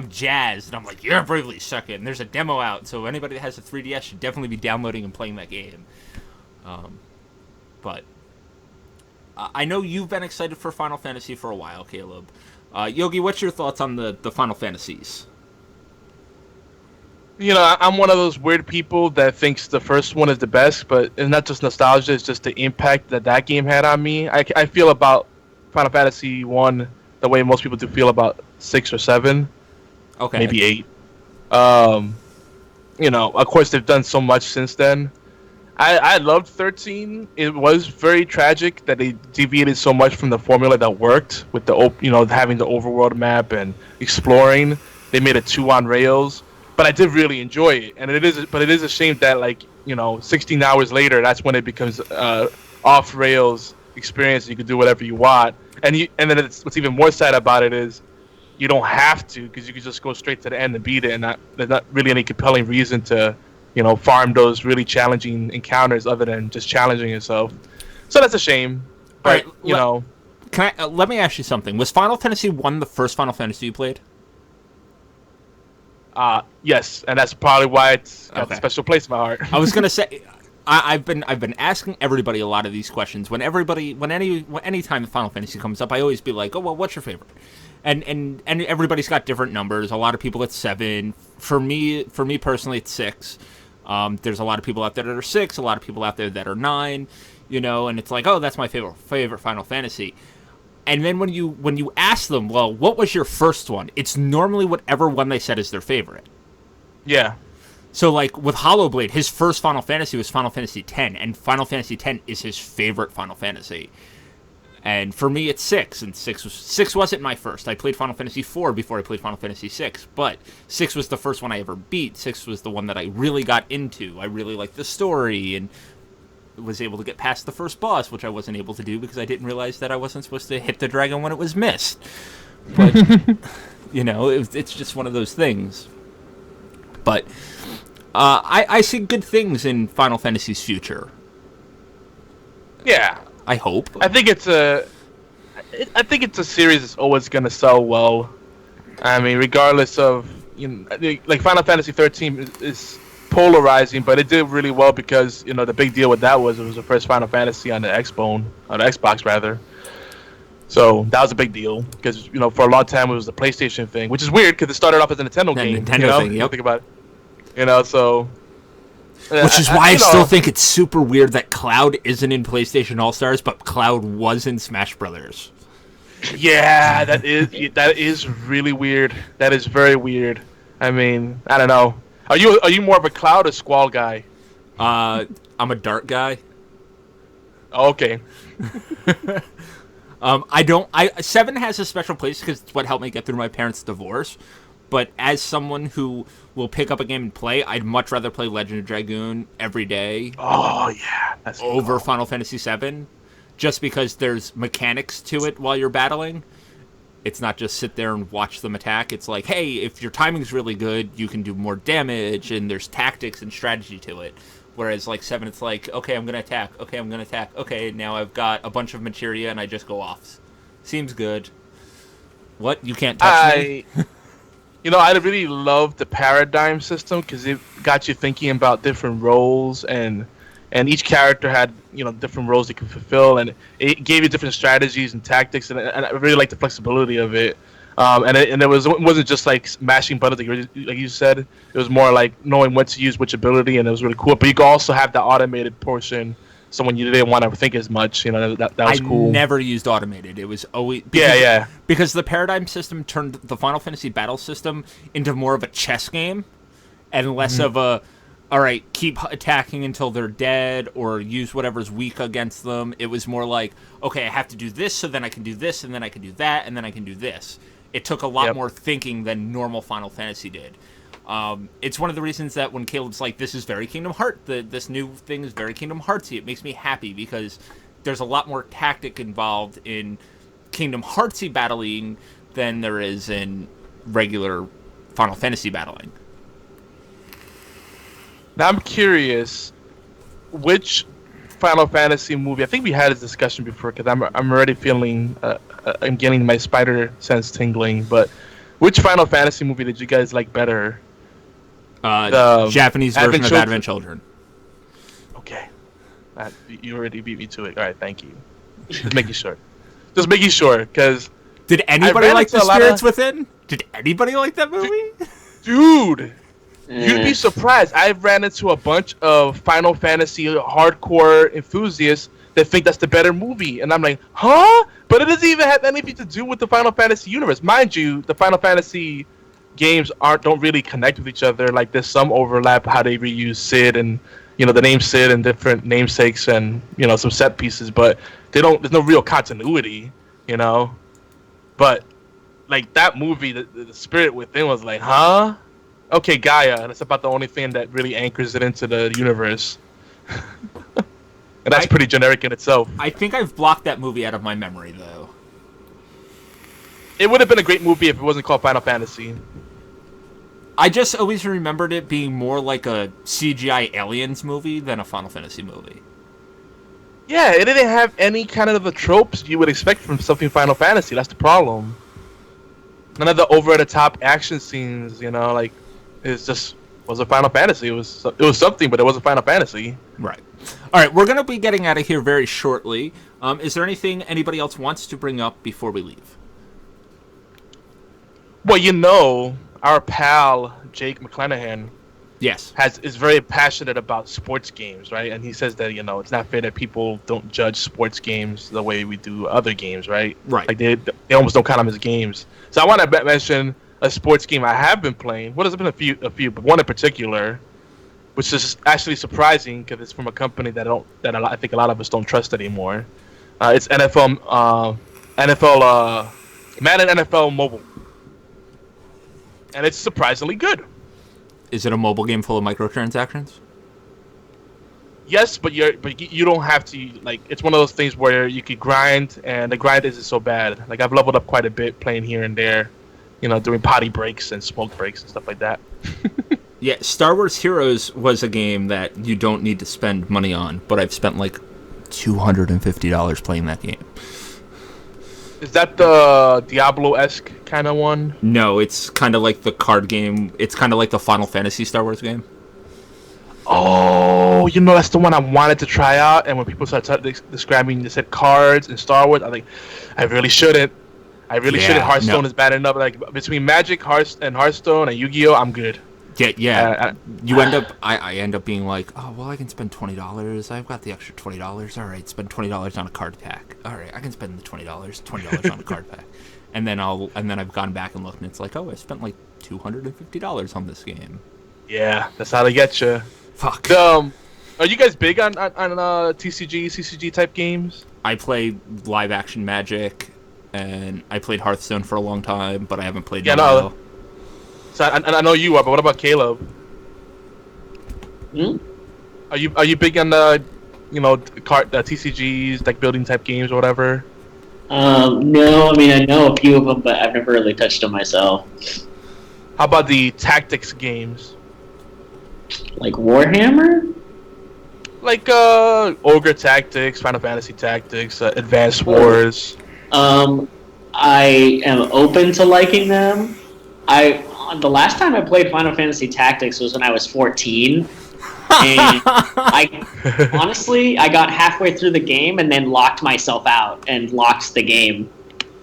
jazzed, and I'm like, you're Bravely Second. And there's a demo out, so anybody that has a 3DS should definitely be downloading and playing that game. But I know you've been excited for Final Fantasy for a while, Caleb. Yogi, what's your thoughts on the Final Fantasies? You know, I'm one of those weird people that thinks the first one is the best, but it's not just nostalgia, it's just the impact that game had on me. I feel about Final Fantasy 1 the way most people do feel about 6 or 7. Okay. Maybe 8. You know, of course they've done so much since then. I loved 13. It was very tragic that they deviated so much from the formula that worked with the having the overworld map and exploring. They made it too on rails, but I did really enjoy it. And it is a shame that 16 hours later, that's when it becomes off rails experience. You can do whatever you want, and then what's even more sad about it is you don't have to, because you can just go straight to the end and beat it, and there's not really any compelling reason to farm those really challenging encounters other than just challenging yourself. So that's a shame. But, Can I let me ask you something? Was Final Fantasy 1 the first Final Fantasy you played? Yes, and that's probably why it's got a special place in my heart. I was gonna say, I've been asking everybody a lot of these questions. When any time Final Fantasy comes up, I always be like, oh well, what's your favorite? And everybody's got different numbers. A lot of people it's 7. For me personally, it's 6. There's a lot of people out there that are 6. A lot of people out there that are 9. And it's like, oh, that's my favorite Final Fantasy. And then when you ask them, well, what was your first one? It's normally whatever one they said is their favorite. Yeah. So, like, with Hollowblade, his first Final Fantasy was Final Fantasy X, and Final Fantasy X is his favorite Final Fantasy. And for me, it's 6, and 6 wasn't my first. I played Final Fantasy IV before I played Final Fantasy VI, but 6 was the first one I ever beat. 6 was the one that I really got into. I really liked the story, and was able to get past the first boss, which I wasn't able to do because I didn't realize that I wasn't supposed to hit the dragon when it was missed. But, it's just one of those things. But I see good things in Final Fantasy's future. Yeah. I hope. I think it's a series that's always going to sell well. I mean, regardless of like Final Fantasy 13 is polarizing, but it did really well because the big deal with that was it was the first Final Fantasy on the Xbox rather. So that was a big deal because for a long time it was the PlayStation thing, which is weird because it started off as a Nintendo game. Nintendo thing, yep. Think about it. So. Which is why I still think it's super weird that Cloud isn't in PlayStation All-Stars, but Cloud was in Smash Brothers. Yeah, that is really weird. That is very weird. I mean, I don't know. Are you more of a Cloud or Squall guy? I'm a Dart guy. Okay. 7 has a special place because it's what helped me get through my parents' divorce. But as someone who will pick up a game and play, I'd much rather play Legend of Dragoon every day. Oh yeah, that's over Final Fantasy VII, just because there's mechanics to it while you're battling. It's not just sit there and watch them attack. It's like, hey, if your timing's really good, you can do more damage, and there's tactics and strategy to it. Whereas like 7, it's like, okay, I'm gonna attack. Okay, I'm gonna attack. Okay, now I've got a bunch of materia and I just go off. Seems good. What? You can't touch me? I really love the paradigm system because it got you thinking about different roles, and each character had different roles they could fulfill, and it gave you different strategies and tactics, and I really liked the flexibility of it. It wasn't just like mashing buttons like you said. It was more like knowing when to use which ability, and it was really cool. But you could also have the automated portion. So when you didn't want to think as much, that was cool. I never used automated. It was always because the paradigm system turned the Final Fantasy battle system into more of a chess game, and less of a, all right, keep attacking until they're dead or use whatever's weak against them. It was more like, okay, I have to do this, so then I can do this, and then I can do that, and then I can do this. It took a lot more thinking than normal Final Fantasy did. It's one of the reasons that when Caleb's like, this is very Kingdom Hearts, this new thing is very Kingdom Heartsy, it makes me happy because there's a lot more tactic involved in Kingdom Heartsy battling than there is in regular Final Fantasy battling. Now I'm curious, which Final Fantasy movie? I think we had this discussion before because I'm already feeling I'm getting my spider sense tingling. But which Final Fantasy movie did you guys like better? The Japanese version of Advent Advent Children. Okay, you already beat me to it. All right, thank you. Just making sure. Just making sure, because Did anybody ran like into The a lot Spirits of- Within? Did anybody like that movie? dude, you'd Eh. be surprised. I've ran into a bunch of Final Fantasy hardcore enthusiasts that think that's the better movie, and I'm like, huh? But it doesn't even have anything to do with the Final Fantasy universe, mind you. The Final Fantasy games don't really connect with each other. Like there's some overlap how they reuse Sid and the name Sid and different namesakes and some set pieces, but there's no real continuity, But like that movie, the Spirit Within was like, huh? Okay, Gaia. That's about the only thing that really anchors it into the universe. And that's pretty generic in itself. I think I've blocked that movie out of my memory, though. It would have been a great movie if it wasn't called Final Fantasy. I just always remembered it being more like a CGI aliens movie than a Final Fantasy movie. Yeah, it didn't have any kind of the tropes you would expect from something Final Fantasy. That's the problem. None of the over-the-top action scenes, like it just was a Final Fantasy. It was something, but it wasn't Final Fantasy. Right. All right, we're going to be getting out of here very shortly. Is there anything anybody else wants to bring up before we leave? Well, our pal Jake McClanahan Yes. is very passionate about sports games, right? And he says that it's not fair that people don't judge sports games the way we do other games, right? Right. Like they almost don't count them as games. So I want to mention a sports game I have been playing. Well, there's been a few, but one in particular, which is actually surprising because it's from a company that I think a lot of us don't trust anymore. It's Madden NFL Mobile, and it's surprisingly good. Is it a mobile game full of microtransactions? Yes, but you don't have to. Like, it's one of those things where you could grind, and the grind isn't so bad. Like, I've leveled up quite a bit playing here and there, doing potty breaks and smoke breaks and stuff like that. Yeah, Star Wars Heroes was a game that you don't need to spend money on, but I've spent like $250 playing that game. Is that the Diablo-esque kind of one? No, it's kind of like the card game. It's kind of like the Final Fantasy Star Wars game. Oh, that's the one I wanted to try out. And when people started describing, they said cards and Star Wars. I think I really shouldn't. Shouldn't. Hearthstone is bad enough. Like between Magic, Hearthstone, and Yu-Gi-Oh, I'm good. Yeah. You end up. I end up being like, oh well, I can spend $20. I've got the extra $20. All right, spend $20 on a card pack. All right, I can spend the $20 on a card pack, and then I've gone back and looked, and it's like, oh, I spent like $250 on this game. Yeah, that's how they get you. Fuck. Are you guys big on CCG type games? I play live action Magic, and I played Hearthstone for a long time, but I haven't played. Yeah, no. So I know you are, but what about Caleb? Are you big on the TCGs, like building type games or whatever? No, I mean I know a few of them, but I've never really touched them myself. How about the tactics games? Like Warhammer? Like Ogre Tactics, Final Fantasy Tactics, Advanced Wars. I am open to liking them. The last time I played Final Fantasy Tactics was when I was 14. And I honestly got halfway through the game and then locked myself out and locked the game.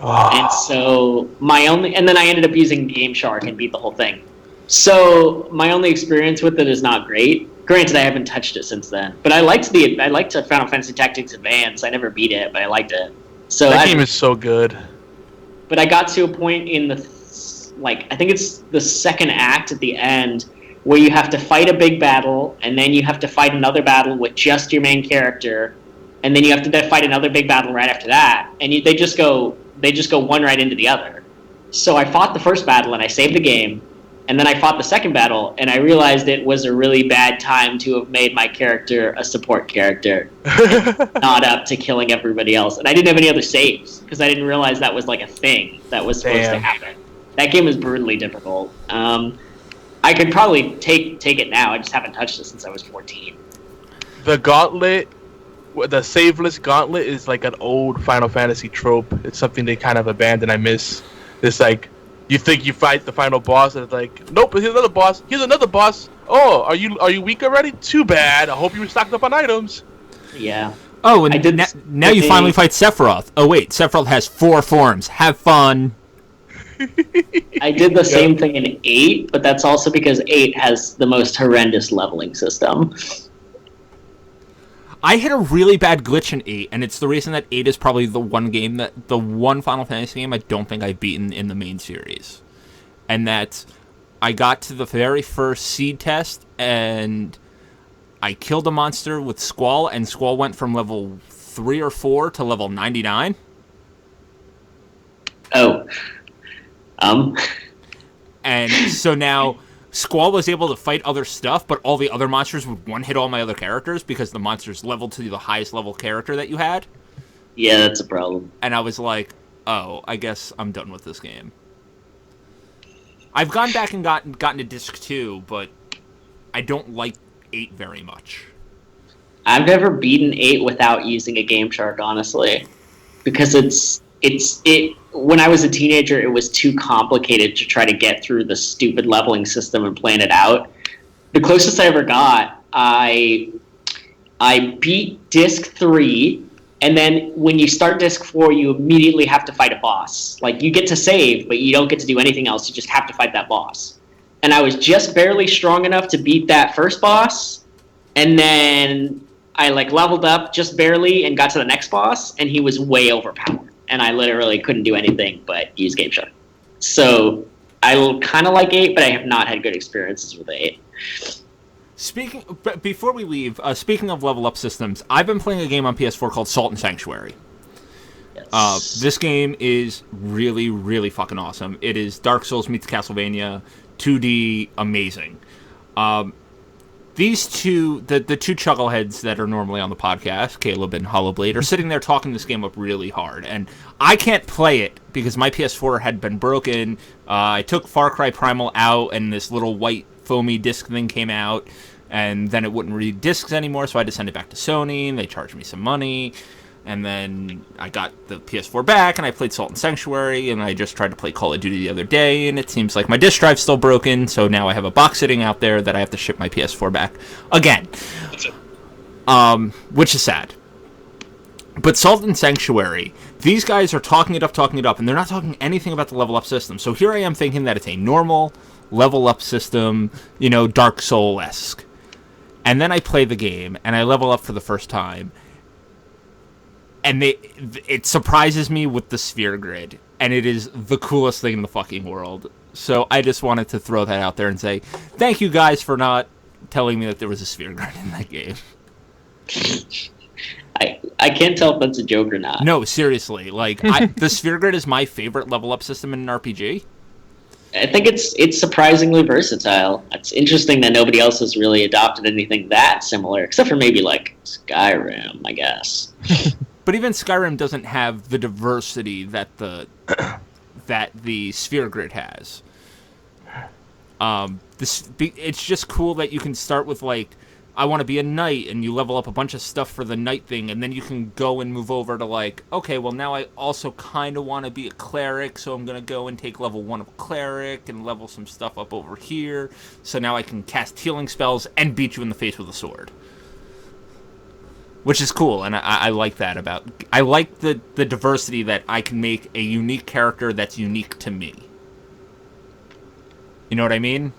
Oh. And so and then I ended up using Game Shark and beat the whole thing. So my only experience with it is not great. Granted, I haven't touched it since then, but I liked Final Fantasy Tactics Advance. I never beat it, but I liked it. So that game is so good. But I got to a point in I think it's the second act at the end where you have to fight a big battle, and then you have to fight another battle with just your main character, and then you have to fight another big battle right after that, and they just go one right into the other. So I fought the first battle and I saved the game, And then I fought the second battle, and I realized it was a really bad time to have made my character a support character, not up to killing everybody else. And I didn't have any other saves, because I didn't realize that was like a thing that was supposed to happen. That game was brutally difficult. I could probably take it now. I just haven't touched it since I was 14. The gauntlet, the saveless gauntlet, is like an old Final Fantasy trope. It's something they kind of abandoned. I miss. It's like, you think you fight the final boss, and it's like, nope, here's another boss. Here's another boss. Oh, are you weak already? Too bad. I hope you were stocked up on items. Yeah. Oh, and now you finally fight Sephiroth. Oh wait, Sephiroth has 4 forms. Have fun. I did the same thing in 8, but that's also because 8 has the most horrendous leveling system. I hit a really bad glitch in 8, and it's the reason that 8 is probably the one Final Fantasy game I don't think I've beaten in the main series. And that I got to the very first seed test, and I killed a monster with Squall, and Squall went from level 3 or 4 to level 99. Oh. And so now Squall was able to fight other stuff, but all the other monsters would one-hit all my other characters because the monsters leveled to the highest level character that you had. Yeah, that's a problem. And I was like, oh, I guess I'm done with this game. I've gone back and gotten to Disc 2, but I don't like 8 very much. I've never beaten 8 without using a Game Shark, honestly. Because when I was a teenager, it was too complicated to try to get through the stupid leveling system and plan it out. The closest I ever got, I beat Disc 3, and then when you start Disc 4, you immediately have to fight a boss. Like, you get to save, but you don't get to do anything else. You just have to fight that boss. And I was just barely strong enough to beat that first boss, and then I leveled up just barely and got to the next boss, and he was way overpowered. And I literally couldn't do anything but use Game Shark. So I kind of like 8, but I have not had good experiences with 8. Before we leave, speaking of level up systems, I've been playing a game on PS4 called Salt and Sanctuary. Yes. This game is really, really fucking awesome. It is Dark Souls meets Castlevania, 2D, amazing. These two, the two chuckleheads that are normally on the podcast, Caleb and Hollowblade, are sitting there talking this game up really hard. And I can't play it because my PS4 had been broken. I took Far Cry Primal out, and this little white foamy disc thing came out. And then it wouldn't read discs anymore, so I had to send it back to Sony, and they charged me some money. And then I got the PS4 back, and I played Salt and Sanctuary, and I just tried to play Call of Duty the other day, and it seems like my disk drive's still broken, so now I have a box sitting out there that I have to ship my PS4 back again. Which is sad. But Salt and Sanctuary, these guys are talking it up, and they're not talking anything about the level up system. So here I am thinking that it's a normal level up system, Dark Soul-esque. And then I play the game, and I level up for the first time, and it surprises me with the sphere grid, and it is the coolest thing in the fucking world. So I just wanted to throw that out there and say, thank you guys for not telling me that there was a sphere grid in that game. I can't tell if that's a joke or not. No, seriously. The sphere grid is my favorite level up system in an RPG. I think it's surprisingly versatile. It's interesting that nobody else has really adopted anything that similar, except for maybe Skyrim, I guess. But even Skyrim doesn't have the diversity that the sphere grid has. It's just cool that you can start with I want to be a knight, and you level up a bunch of stuff for the knight thing, and then you can go and move over to okay, well now I also kind of want to be a cleric, so I'm going to go and take level 1 of cleric and level some stuff up over here, so now I can cast healing spells and beat you in the face with a sword. Which is cool, and I like that I like the diversity that I can make a unique character that's unique to me. You know what I mean?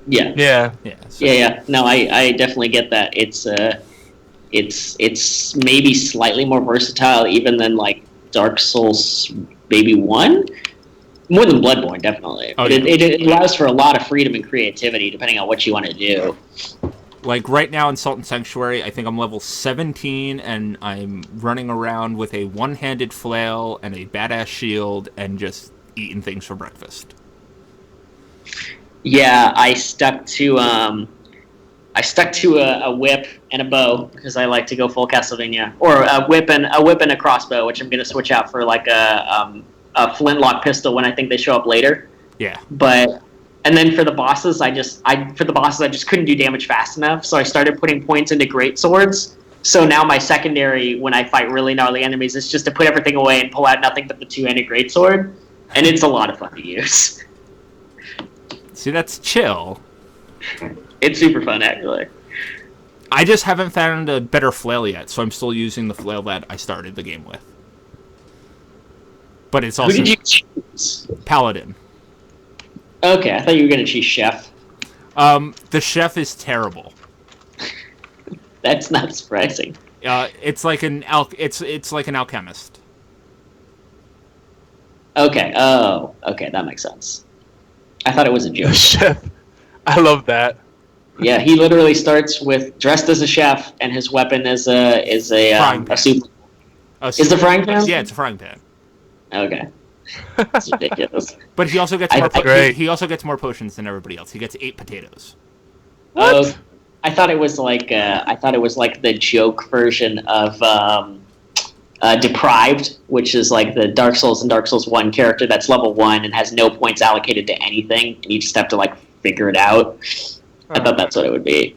Yeah. Yeah. Yeah. Yeah. No, I definitely get that. It's maybe slightly more versatile even than Dark Souls maybe 1. More than Bloodborne, definitely. Oh, yeah. yeah. It allows for a lot of freedom and creativity depending on what you want to do. Right now in Salt and Sanctuary, I think I'm level 17, and I'm running around with a one-handed flail and a badass shield and just eating things for breakfast. Yeah, I stuck to a whip and a bow because I like to go full Castlevania, or a whip and a crossbow, which I'm gonna switch out for like a flintlock pistol when I think they show up later. Yeah. But and then for the bosses, I just couldn't do damage fast enough, so I started putting points into great swords. So now my secondary, when I fight really gnarly enemies, is just to put everything away and pull out nothing but the two-handed greatsword, and it's a lot of fun to use. See, that's chill. It's super fun, actually. I just haven't found a better flail yet, so I'm still using the flail that I started the game with. But it's also Who did you choose? Paladin. Okay, I thought you were gonna choose Chef. The chef is terrible. That's not surprising. It's like an it's like an alchemist. Okay. Oh, okay, that makes sense. I thought it was a joke. Chef. I love that. Yeah, he literally starts with dressed as a chef, and his weapon is a soup. Is the frying pan? Yeah, it's a frying pan. Okay. That's ridiculous. But he also gets he also gets more potions than everybody else. He gets 8 potatoes. What? I thought it was like the joke version of Deprived, which is like the Dark Souls and Dark Souls 1 character that's level 1 and has no points allocated to anything, and you just have to like figure it out. I thought that's what it would be.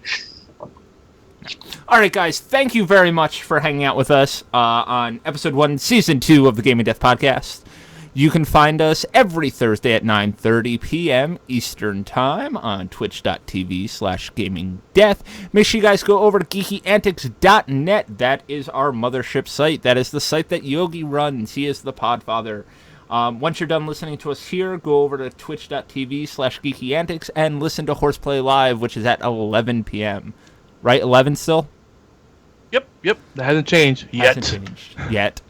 All right, guys, thank you very much for hanging out with us on episode 1, season 2 of the Game and Death podcast. You can find us every Thursday at 9:30 p.m. Eastern Time on twitch.tv/gamingdeath. Make sure you guys go over to geekyantics.net. That is our mothership site. That is the site that Yogi runs. He is the podfather. Once you're done listening to us here, go over to twitch.tv/geekyantics and listen to Horseplay Live, which is at 11 p.m. Right? 11 still? Yep. That hasn't changed yet. Hasn't changed yet.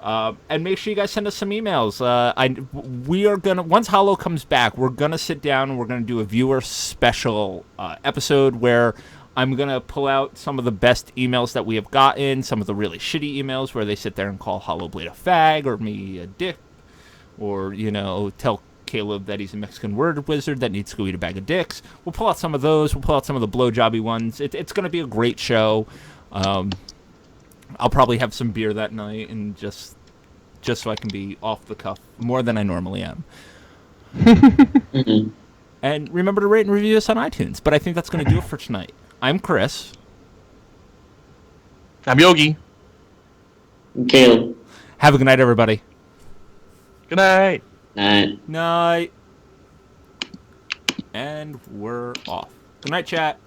And make sure you guys send us some emails. We are gonna, once Hollow comes back, we're gonna sit down and we're gonna do a viewer special episode where I'm gonna pull out some of the best emails that we have gotten, some of the really shitty emails where they sit there and call Hollowblade a fag or me a dick, or tell Caleb that he's a Mexican word wizard that needs to go eat a bag of dicks. We'll pull out some of those. We'll pull out some of the blowjobby ones. It's gonna be a great show. I'll probably have some beer that night and just so I can be off the cuff more than I normally am. Mm-hmm. And remember to rate and review us on iTunes. But I think that's going to do it for tonight. I'm Chris. I'm Yogi. Caleb. Have a good night, everybody. Good night. Night. Night. And we're off. Good night, chat.